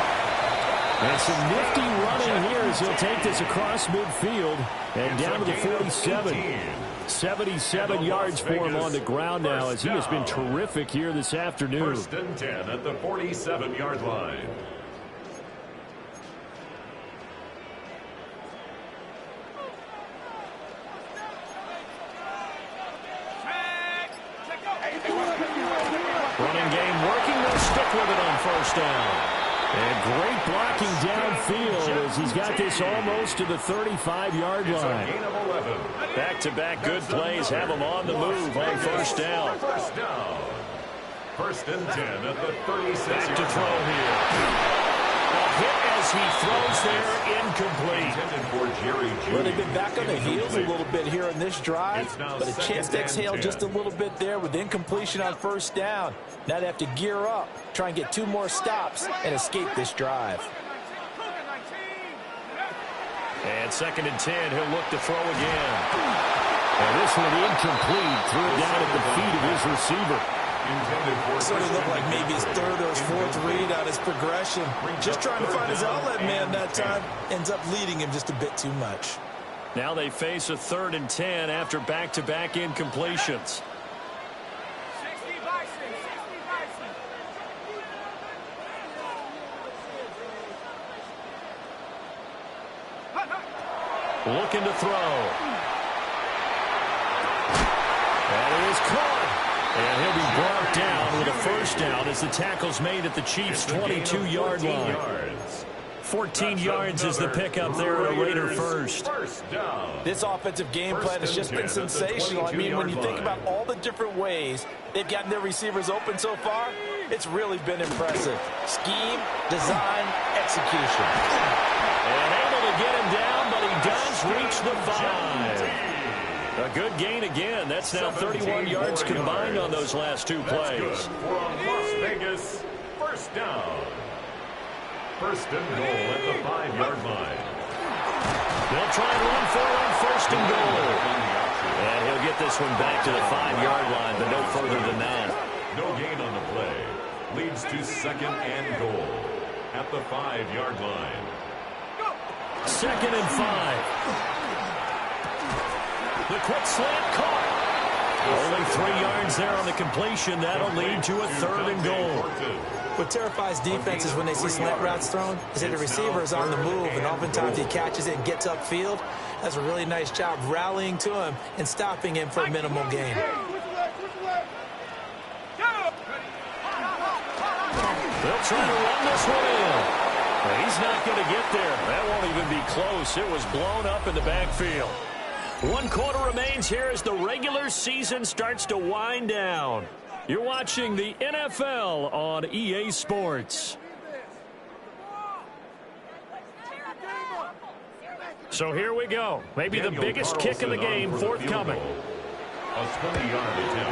And some nifty running here as he'll take this across midfield and down to the 47. 77 yards for him on the ground now as he has been terrific here this afternoon. 1st and 10 at the 47-yard line. Running game working. They'll stick with it on 1st down. And great blocking downfield as he's got this almost to the 35-yard line. Back-to-back good plays have him on the move on 1st down. 1st and 10 at the 36. Back to throw here. A hit as he throws there, incomplete. Well, they've been back on the heels a little bit here in this drive, but a chance to exhale just a little bit there with incompletion on 1st down. Now they have to gear up, try and get 2 more stops, and escape this drive. And 2nd and 10, he'll look to throw again. And this one incomplete, threw it down at the feet of his receiver. Sort of looked like maybe his 3rd or his 4th read on his progression. Just trying to find his outlet man that time. Ends up leading him just a bit too much. Now they face a 3rd and 10 after back-to-back incompletions. 60 Bison, 60 Bison. Looking to throw. And it is caught. And he'll be brought down with a 1st down as the tackle's made at the Chiefs' 22-yard line. 14 yards is the pickup there at a Raider first. This offensive game plan has just been sensational. I mean, when you think about all the different ways they've gotten their receivers open so far, it's really been impressive. Scheme, design, execution. And able to get him down, but he does reach the 5. A good gain again. That's now 31 yards combined on those last 2 plays. For Las Vegas, 1st down. 1st and goal at the 5-yard line. They'll try and run for it on 1st and goal. And he'll get this one back to the 5-yard line, but no further than that. No gain on the play. Leads to 2nd and goal at the 5-yard line. 2nd and 5. The quick slant caught. Only 3 yards there on the completion. That'll lead to a 3rd and goal. What terrifies defenses when they see slant routes thrown is that the receiver is on the move, and oftentimes he catches it and gets upfield. Does a really nice job rallying to him and stopping him for a minimal gain. They'll try to run this one in. But he's not going to get there. That won't even be close. It was blown up in the backfield. 1 quarter remains here as the regular season starts to wind down. You're watching the NFL on EA Sports. So here we go. Maybe the biggest kick of the game forthcoming.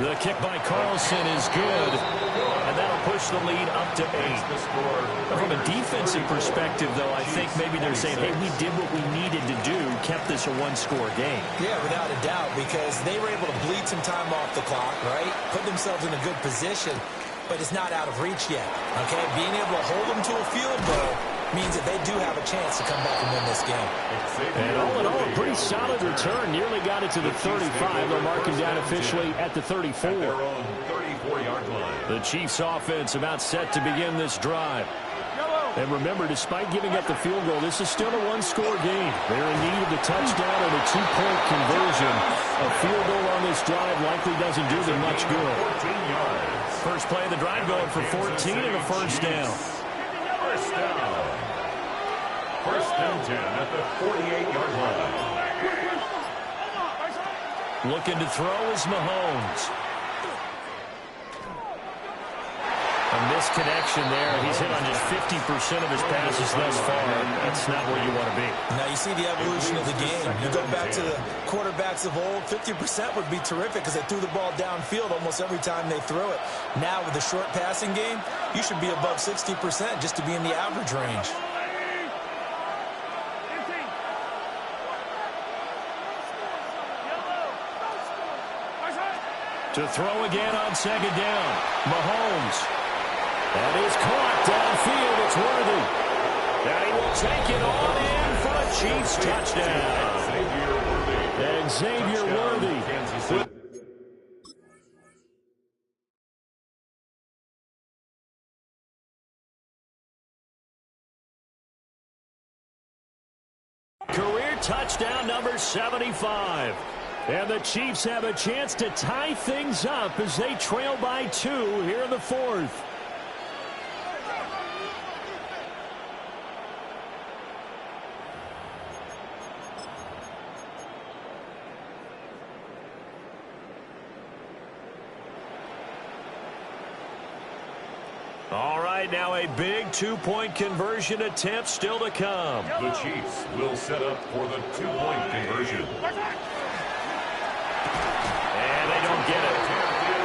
The kick by Carlson is good, and that'll push the lead up to 8. From a defensive perspective, though, I think maybe they're saying, hey, we did what we needed to do, kept this a one-score game. Yeah, without a doubt, because they were able to bleed some time off the clock, right? Put themselves in a good position, but it's not out of reach yet, okay? Being able to hold them to a field goal means that they do have a chance to come back and win this game. And all in all, a pretty solid return. Nearly got it to the 35. They're marking down officially at the 34. At their own 34-yard line. The Chiefs offense about set to begin this drive. And remember, despite giving up the field goal, this is still a one-score game. They're in need of the touchdown and a two-point conversion. A field goal on this drive likely doesn't do them much good. 14 yards. First play of the drive going for 14 and a first down. First down. First and 10 at the 48-yard line. Looking to throw is Mahomes. A misconnection there. He's hit on just 50% of his passes thus far. That's not where you want to be. Now you see the evolution of the game. You go back to the quarterbacks of old, 50% would be terrific because they threw the ball downfield almost every time they threw it. Now with the short passing game, you should be above 60% just to be in the average range. To throw again on second down. Mahomes. That is caught downfield. It's Worthy. Now he will take it on in for a Chiefs touchdown. And Xavier Worthy. Career touchdown number 75. And the Chiefs have a chance to tie things up as they trail by 2 here in the 4th. All right, now a big two-point conversion attempt still to come. The Chiefs will set up for the two-point conversion. And they don't get it.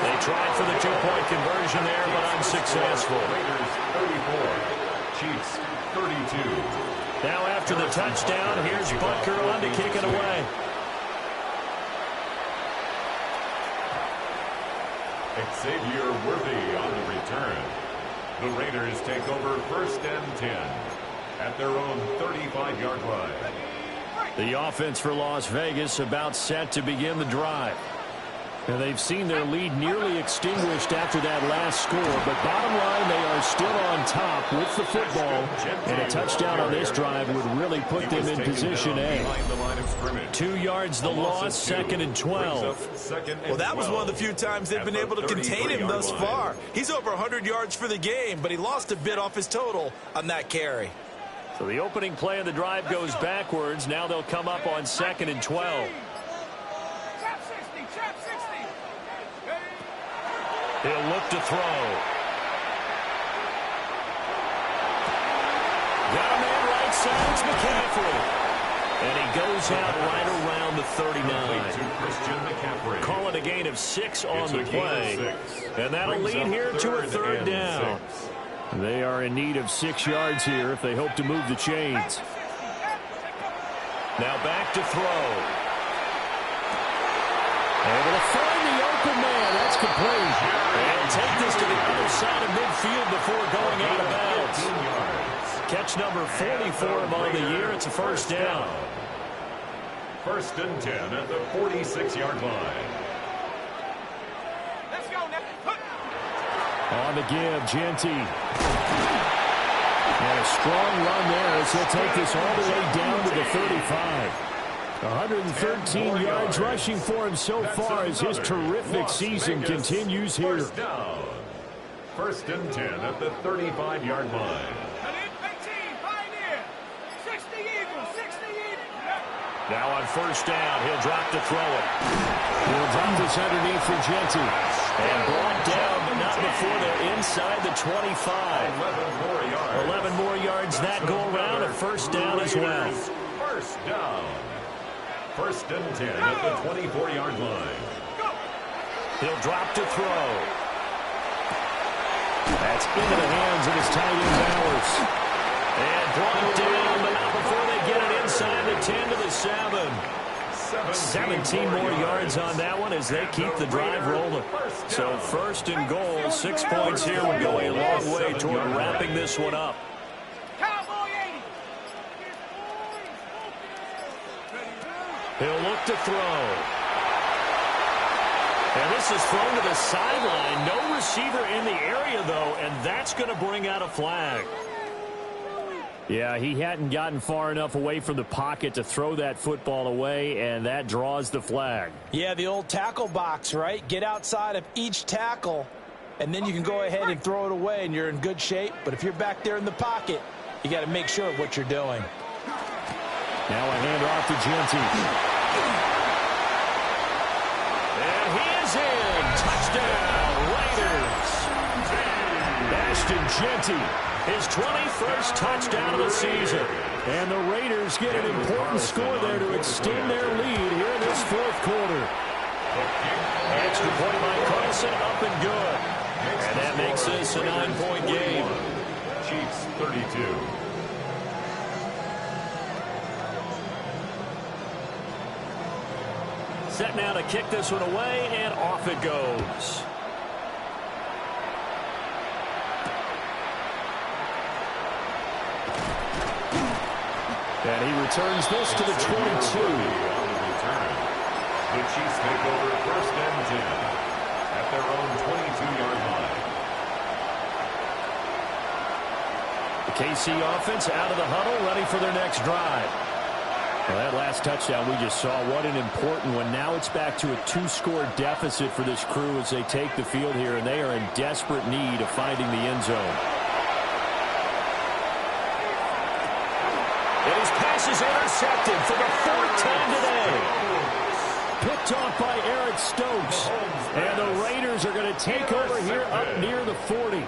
They tried for the two-point conversion there, but unsuccessful. Raiders 34, Chiefs 32. Now after the touchdown, here's Butker on to kick it away. Xavier Worthy on the return. The Raiders take over first and 10 at their own 35-yard line. The offense for Las Vegas about set to begin the drive. And they've seen their lead nearly extinguished after that last score. But bottom line, they are still on top with the football. And a touchdown on this drive would really put them in position A. 2 yards the loss, second and 12. Well, that was one of the few times they've been able to contain him thus far. He's over 100 yards for the game, but he lost a bit off his total on that carry. So the opening play of the drive goes backwards. Now they'll come up on second and 12. He'll look to throw. Got a man right side. It's McCaffrey. And he goes out right around the 39. Call it a gain of 6 on the play. And that'll lead here to a third down. They are in need of 6 yards here if they hope to move the chains. Now back to throw. Able to find the open man. That's complete. And take this to the other side of midfield before going out of bounds. Catch number 44 of on the year. It's a first down. First and 10 at the 46-yard line. Let's go now. On the give, Genty. And a strong run there as he'll take this all the way down to the 35. 113 yards rushing for him so far as his terrific season continues here. First down. First and 10 at the 35-yard line. Now on first down, he'll drop to throw it. He'll drop this underneath for Genty. And brought down, but not before they're inside the 25. 11 more yards. 11 more yards that go around, a first down as well. First down. First and 10 at the 24-yard line. He'll drop to throw. That's into the hands of his tight end, Bowers. And brought down, but not before they get it inside the 10 to the 7. 17 more yards on that one as they keep the drive rolling. So first and goal, 6 points here would go a long way toward wrapping this one up. He'll look to throw. And this is thrown to the sideline. No receiver in the area, though, and that's going to bring out a flag. Yeah, he hadn't gotten far enough away from the pocket to throw that football away, and that draws the flag. Yeah, the old tackle box, right? Get outside of each tackle, and then you can go ahead and throw it away, and you're in good shape. But if you're back there in the pocket, you got to make sure of what you're doing. Now a handoff to Genty. And he is in. Touchdown, Raiders. Ashton Genty, his 21st touchdown of the season. And the Raiders get an important score there to extend their lead here in this fourth quarter. Extra point by Carlson, up and good. And that makes this a 9-point game. Chiefs 32. Set now to kick this one away, and off it goes. And he returns this to the 22. The Chiefs take over first and 10 at their own 22-yard line. The KC offense out of the huddle, ready for their next drive. Well, that last touchdown we just saw, what an important one. Now it's back to a 2-score deficit for this crew as they take the field here, and they are in desperate need of finding the end zone. And his pass is intercepted for the 4th time today. Picked off by Eric Stokes. And the Raiders are going to take over here up near the 40.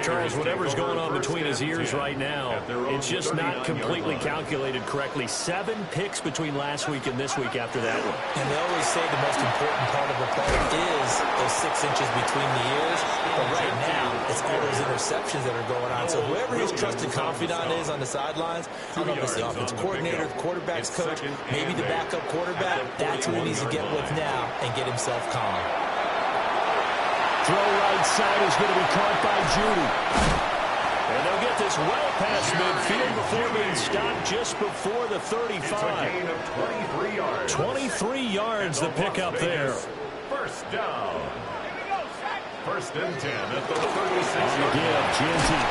Charles, whatever's going on between his ears right now, it's just not completely calculated correctly. 7 picks between last week and this week after that one. And they always say the most important part of the play is those 6 inches between the ears. But right now, it's all those interceptions that are going on. So whoever his trusted confidant is on the sidelines, I don't know if it's the offensive coordinator, the quarterback's coach, maybe the backup quarterback, that's who he needs to get with now and get himself calm. Throw right side is going to be caught by Judy. And they'll get this well past midfield before being stopped just before the 35. It's a gain of 23 yards. 23 yards the pickup there. First down. First and 10 at the 36-yard line. Genty.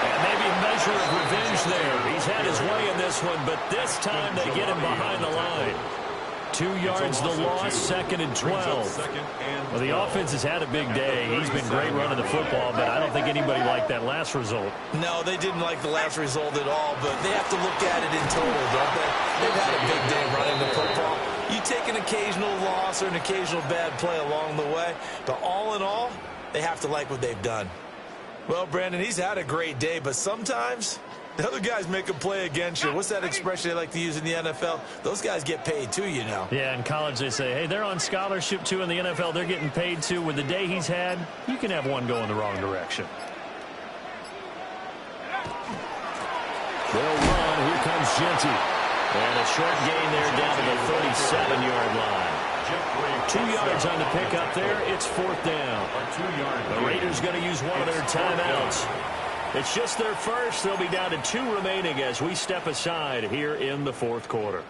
And maybe a measure of revenge there. He's had his way in this one, but this time they get him behind the line. 2 yards the loss, 2nd and 12. Well, the offense has had a big day. He's been great running the football, but I don't think anybody liked that last result. No, they didn't like the last result at all, but they have to look at it in total, don't they? They've had a big day running the football. You take an occasional loss or an occasional bad play along the way, but all in all, they have to like what they've done. Well, Brandon, he's had a great day, but sometimes the other guys make a play against you. What's that expression they like to use in the NFL? Those guys get paid too, you know. Yeah, in college they say, hey, they're on scholarship too. In the NFL, they're getting paid too. With the day he's had, you can have one go in the wrong direction. They'll run. Here comes Genty. And a short gain there down to the 37-yard line. 2 yards on the pickup there. It's 4th down. The Raiders going to use one of their timeouts. It's just their first. They'll be down to 2 remaining as we step aside here in the 4th quarter.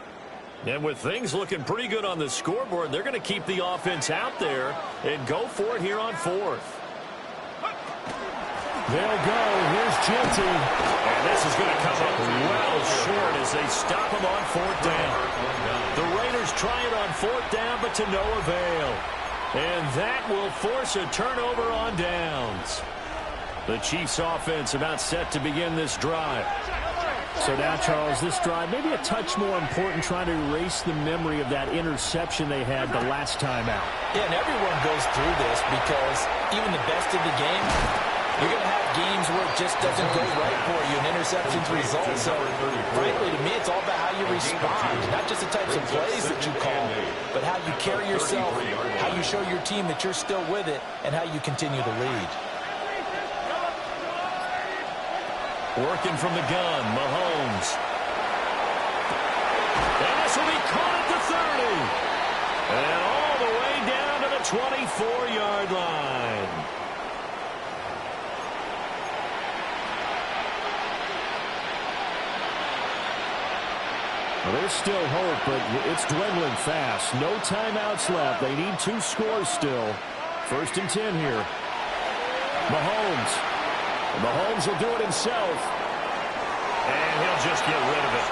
And with things looking pretty good on the scoreboard, they're going to keep the offense out there and go for it here on 4th. They'll go. Here's Genty. And this is going to come up well short as they stop him on 4th down. The Raiders try it on 4th down, but to no avail. And that will force a turnover on downs. The Chiefs offense about set to begin this drive. So now, Charles, this drive maybe a touch more important, trying to erase the memory of that interception they had the last time out. Yeah, and everyone goes through this because even the best of the game, You're going to have games where it just doesn't go right for you, and interceptions result. So, frankly, to me, it's all about how you respond, not just the types of plays that you call, but how you carry yourself, how you show your team that you're still with it, and how you continue to lead. Working from the gun, Mahomes. And this will be caught at the 30. And all the way down to the 24-yard line. Well, there's still hope, but it's dwindling fast. No timeouts left. They need 2 scores still. 1st and 10 here. Mahomes. Mahomes will do it himself. And he'll just get rid of it.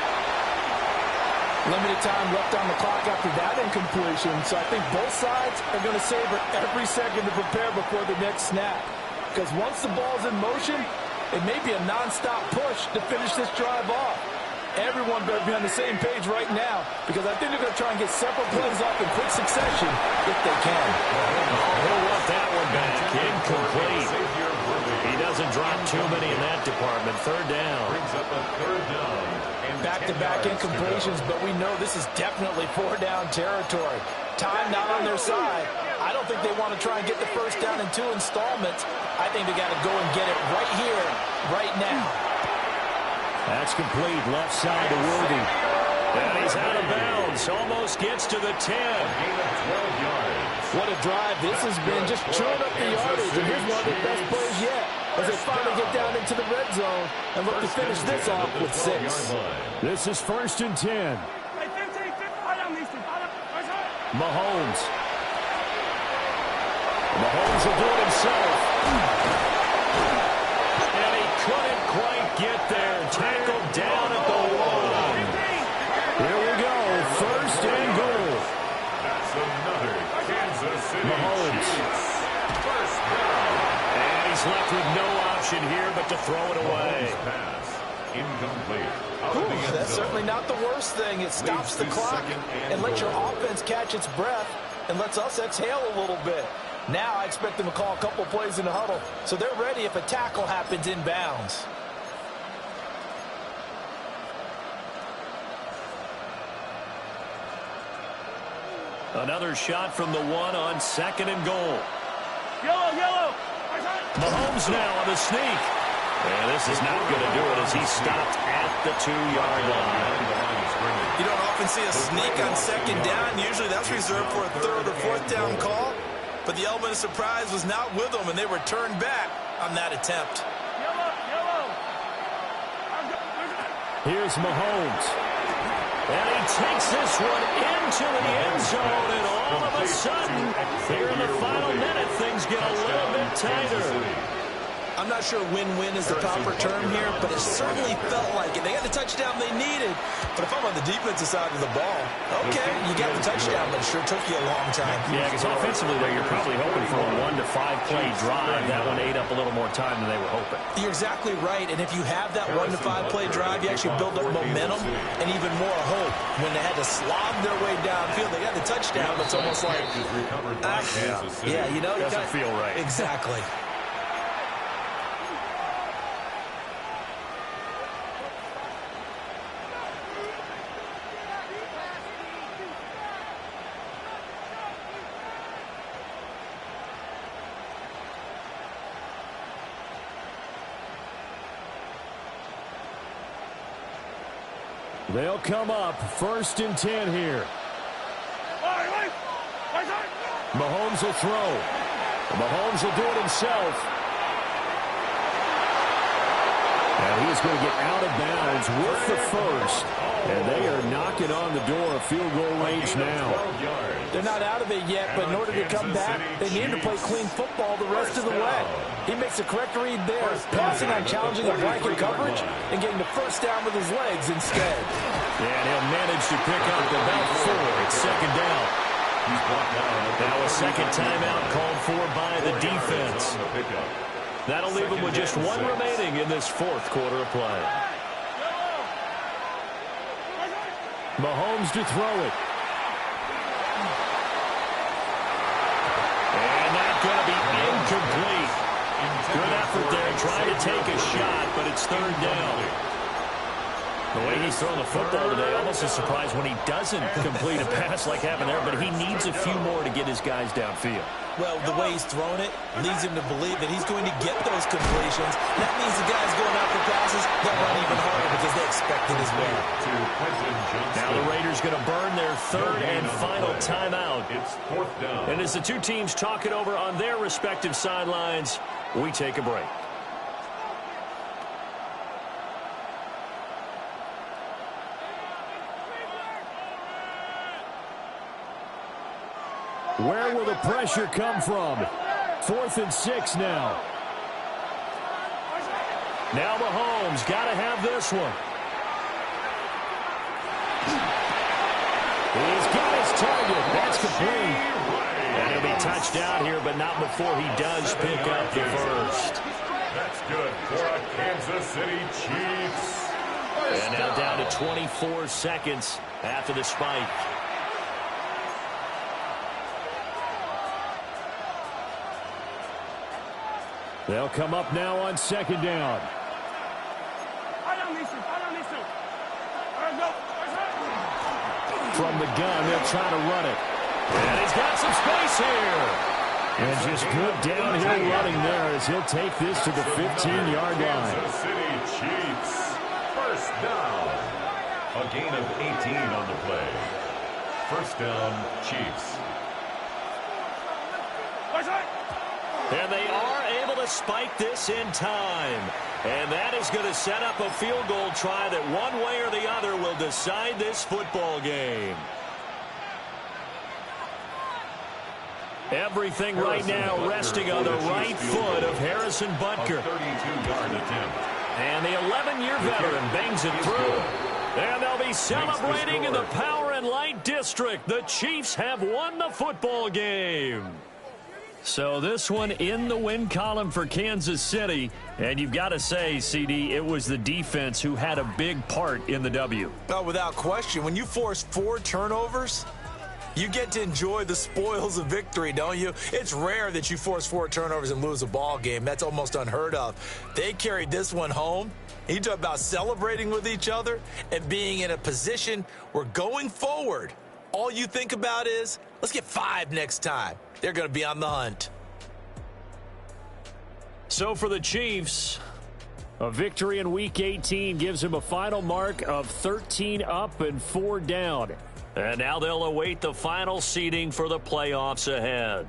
Limited time left on the clock after that incompletion, so I think both sides are going to savor every second to prepare before the next snap. Because once the ball's in motion, it may be a nonstop push to finish this drive off. Everyone better be on the same page right now, because I think they're going to try and get several plays off in quick succession if they can. He'll want that one back. Incomplete. He doesn't drop too many in that department. 3rd down. Brings up a 3rd down. Back-to-back incompletions, but we know this is definitely 4-down territory. Time not on their side. I don't think they want to try and get the 1st down in 2 installments. I think they got to go and get it right here, right now. That's complete. Left side to Worthy. And he's out of bounds. Almost gets to the 10. Gain of 12 yards. What a drive this has been. Just chewing up the yardage. And here's one of their best plays yet, as they finally get down into the red zone and look to finish this off with 6. This is 1st and 10. Mahomes. Mahomes will do it himself. And he couldn't quite get there. Tackled down at the 1. Here we go. 1st and goal. That's another Kansas City Mahomes. Chiefs 1st down. And he's left with no option here but to throw it away. Pass incomplete. Out of the end That's zone. certainly not the worst thing. It stops the clock and lets your offense catch its breath and lets us exhale a little bit. Now I expect them to call a couple plays in the huddle, so they're ready if a tackle happens inbounds. Another shot from the 1 on 2nd and goal. Yellow. Mahomes now on the sneak. And this is not going to do it as he's stopped at the 2-yard line. You don't often see a sneak on 2nd down. Usually that's reserved for a 3rd or 4th down call. But the element of surprise was not with them, and they were turned back on that attempt. Here's Mahomes. And he takes this one into the end zone, and all of a sudden, here in the final minute, things get a little bit tighter. I'm not sure win-win is the proper term here, but it certainly felt like it. They got the touchdown they needed, but if I'm on the defensive side of the ball, okay, you got the touchdown, but it sure took you a long time. Yeah, because offensively there, you're probably hoping for a 1 to 5 play drive. That one ate up a little more time than they were hoping. You're exactly right, and if you have that 1 to 5 play drive, you actually build up momentum and even more hope. When they had to slog their way downfield, they got the touchdown, but it's almost like, yeah, you know, it doesn't feel right. Exactly. They'll come up 1st and 10 here. Mahomes will throw. Mahomes will do it himself. And he's going to get out of bounds with the 1st. And they are knocking on the door of field goal range now. They're not out of it yet, but in order to come back, they need to play clean football the rest of the way. He makes a correct read there, passing on challenging a blanket coverage and getting the 1st down with his legs instead. And he'll manage to pick up about 4 at 2nd down. Now a 2nd timeout called for by the defense. That'll leave him with just 1 remaining in this 4th quarter of play. Mahomes to throw it. And that's going to be incomplete. Good effort there trying to take a shot, but it's third down. The way he's throwing the football today, almost a surprise when he doesn't complete a pass like happened there, but he needs a few more to get his guys downfield. Well, the way he's thrown it leads him to believe that he's going to get those completions. That means the guys going after passes, they'll run even harder because they expect it as well. Now the Raiders going to burn their third and final timeout. It's fourth down. And as the two teams talk it over on their respective sidelines, we take a break. Where will the pressure come from? 4th and 6 now. Now Mahomes got to have this one. He's got his target. That's complete. And he'll be touched out here, but not before he does pick up the first. That's good for a Kansas City Chiefs. And now down to 24 seconds after the spike. They'll come up now on second down. From the gun, they'll try to run it. And he's got some space here. And just good downhill running there as he'll take this to the 15-yard line. Kansas City Chiefs. First down. A gain of 18 on the play. First down, Chiefs. And they are able to spike this in time. And that is going to set up a field goal try that one way or the other will decide this football game. Everything right now resting on the right foot of Harrison Butker. 32-yard attempt. And the 11-year veteran bangs it through. And they'll be celebrating in the Power and Light District. The Chiefs have won the football game. So this one in the win column for Kansas City. And you've got to say, CD, it was the defense who had a big part in the W. Oh, without question. When you force 4 turnovers, you get to enjoy the spoils of victory, don't you? It's rare that you force 4 turnovers and lose a ball game. That's almost unheard of. They carried this one home. You talk about celebrating with each other and being in a position where going forward, all you think about is, let's get 5 next time. They're going to be on the hunt. So for the Chiefs, a victory in Week 18 gives them a final mark of 13 up and 4 down. And now they'll await the final seeding for the playoffs ahead.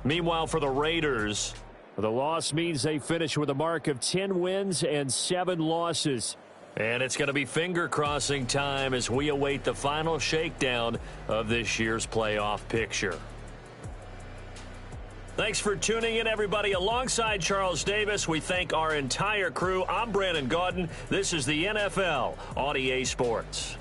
Meanwhile, for the Raiders, the loss means they finish with a mark of 10 wins and 7 losses. And it's going to be finger-crossing time as we await the final shakedown of this year's playoff picture. Thanks for tuning in, everybody. Alongside Charles Davis, we thank our entire crew. I'm Brandon Gaudin. This is the NFL on EA Sports.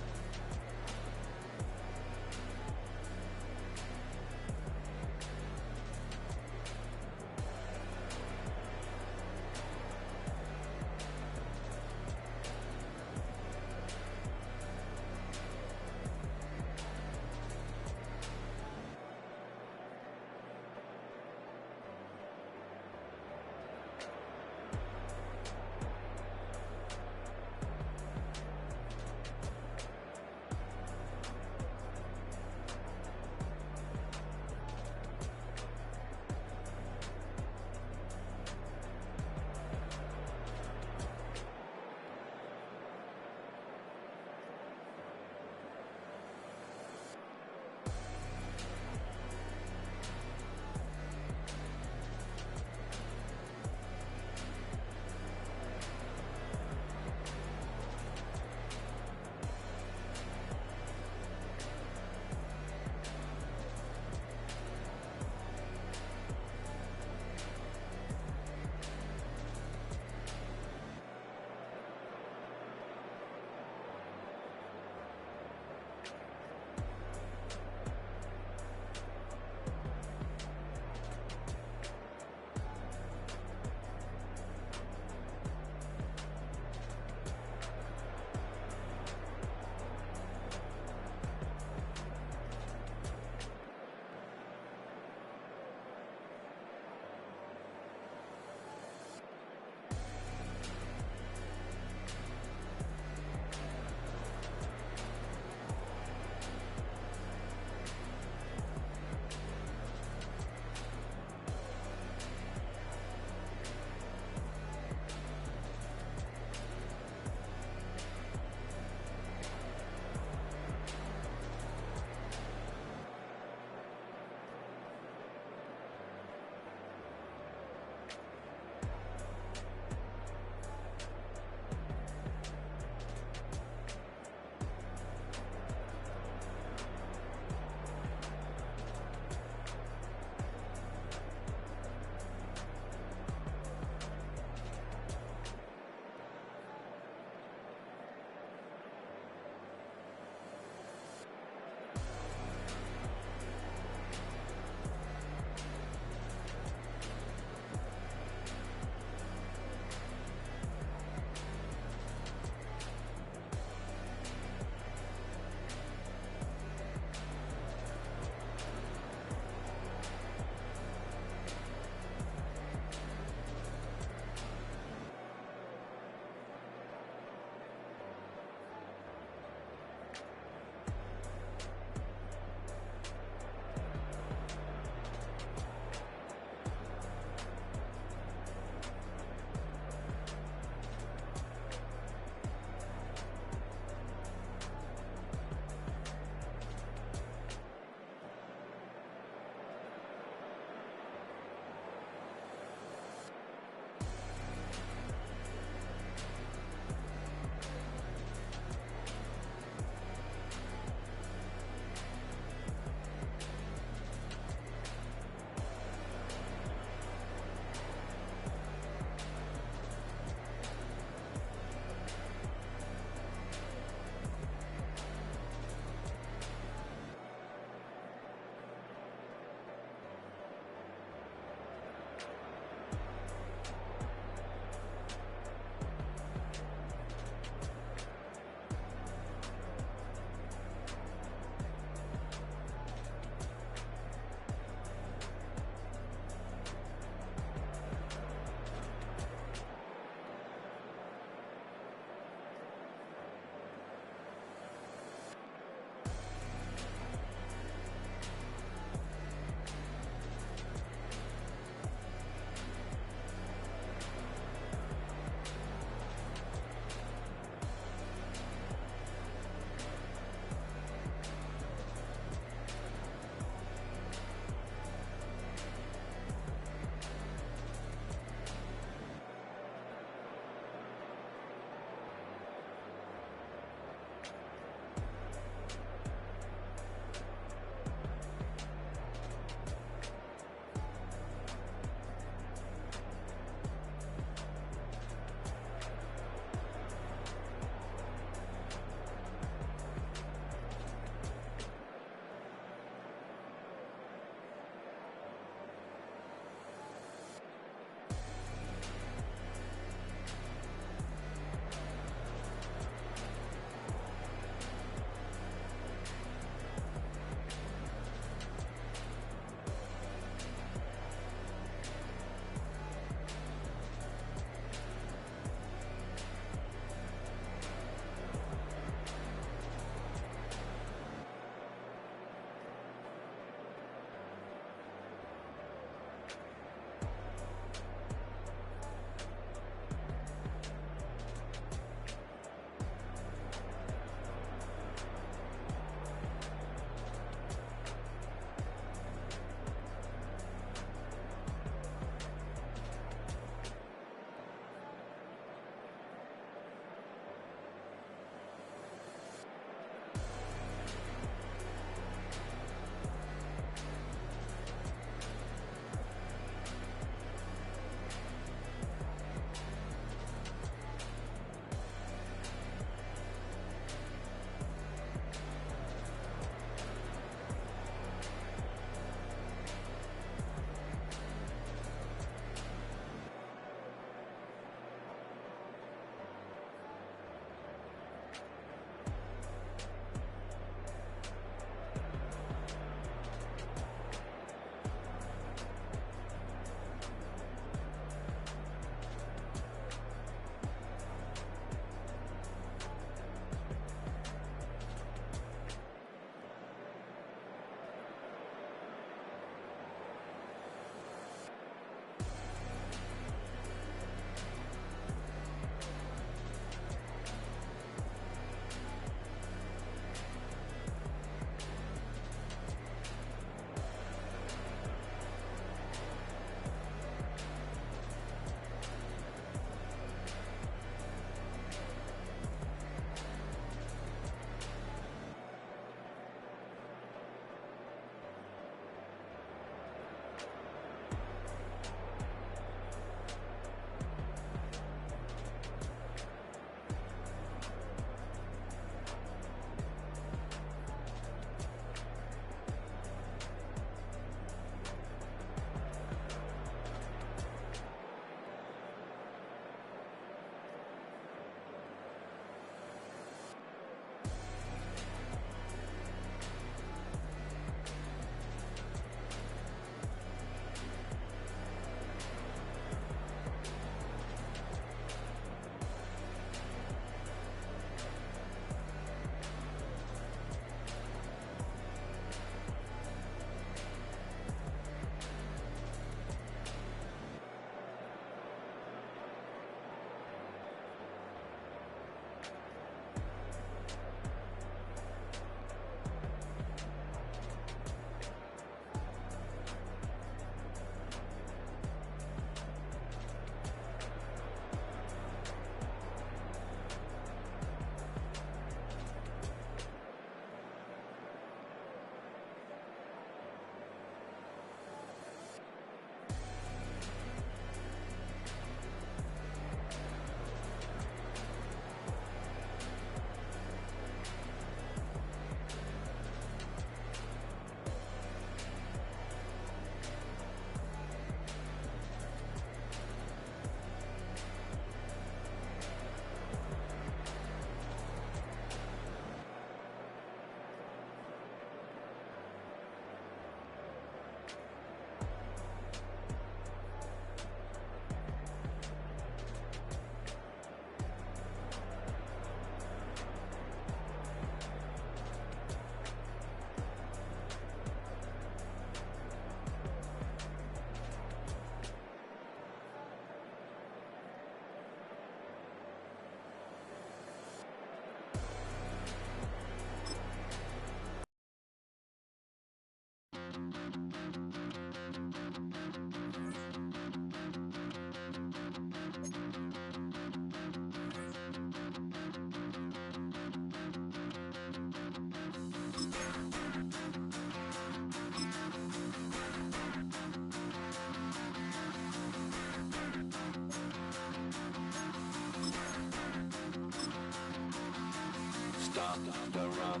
stop the rock.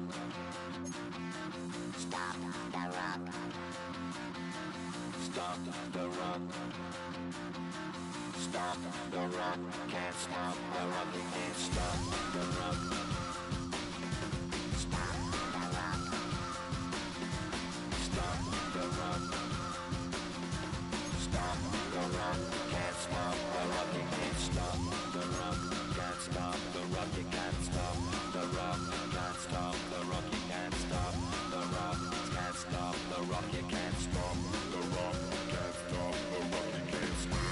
Stop the rock. Stop the rock. Stop the rock. Can't stop the rock. You can't stop the rock. Stop the rock. Stop the rock. Stop the rock. Can't stop the rock. You can't stop the rock. Can't stop the rock. You can't stop the rock. Can't stop the rock. You can't stop the rock. Can't stop the rock. You can't stop the rock. Can't stop the rock. You can't stop.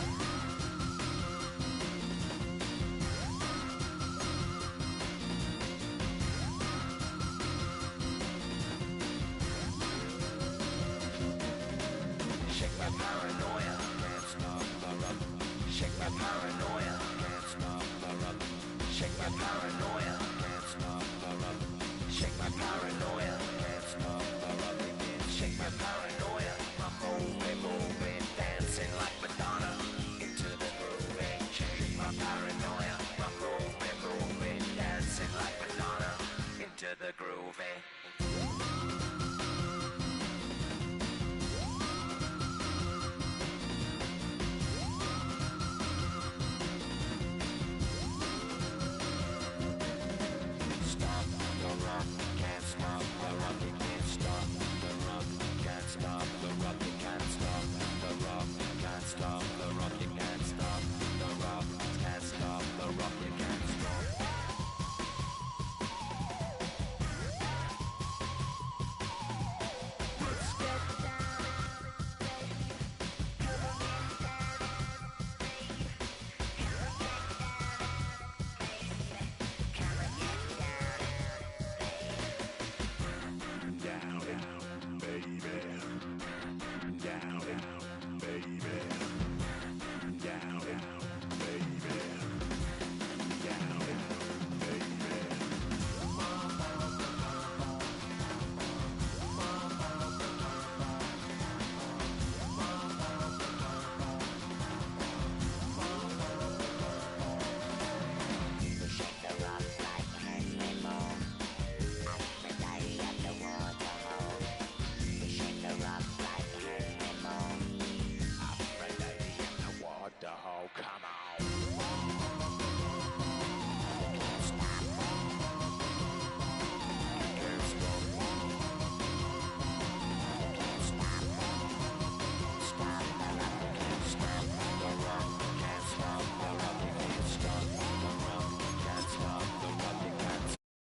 Shake my paranoia. Can't stop the rock. Shake my paranoia. Can't stop the rock. Shake my paranoia. Can't stop the rock. Shake my paranoia. Can't stop the rock. Shake my paranoia. I'm moving, dancing like Madonna into the groove. Shake my paranoia. I'm moving, dancing like Madonna into the groove. Stop the rock, can't stop the rock, you can't stop the rock, can't stop the rock, you can't stop the rock, can't stop the rock, you can't stop the rock, can't stop the rock, you can't stop. Down, baby. Down.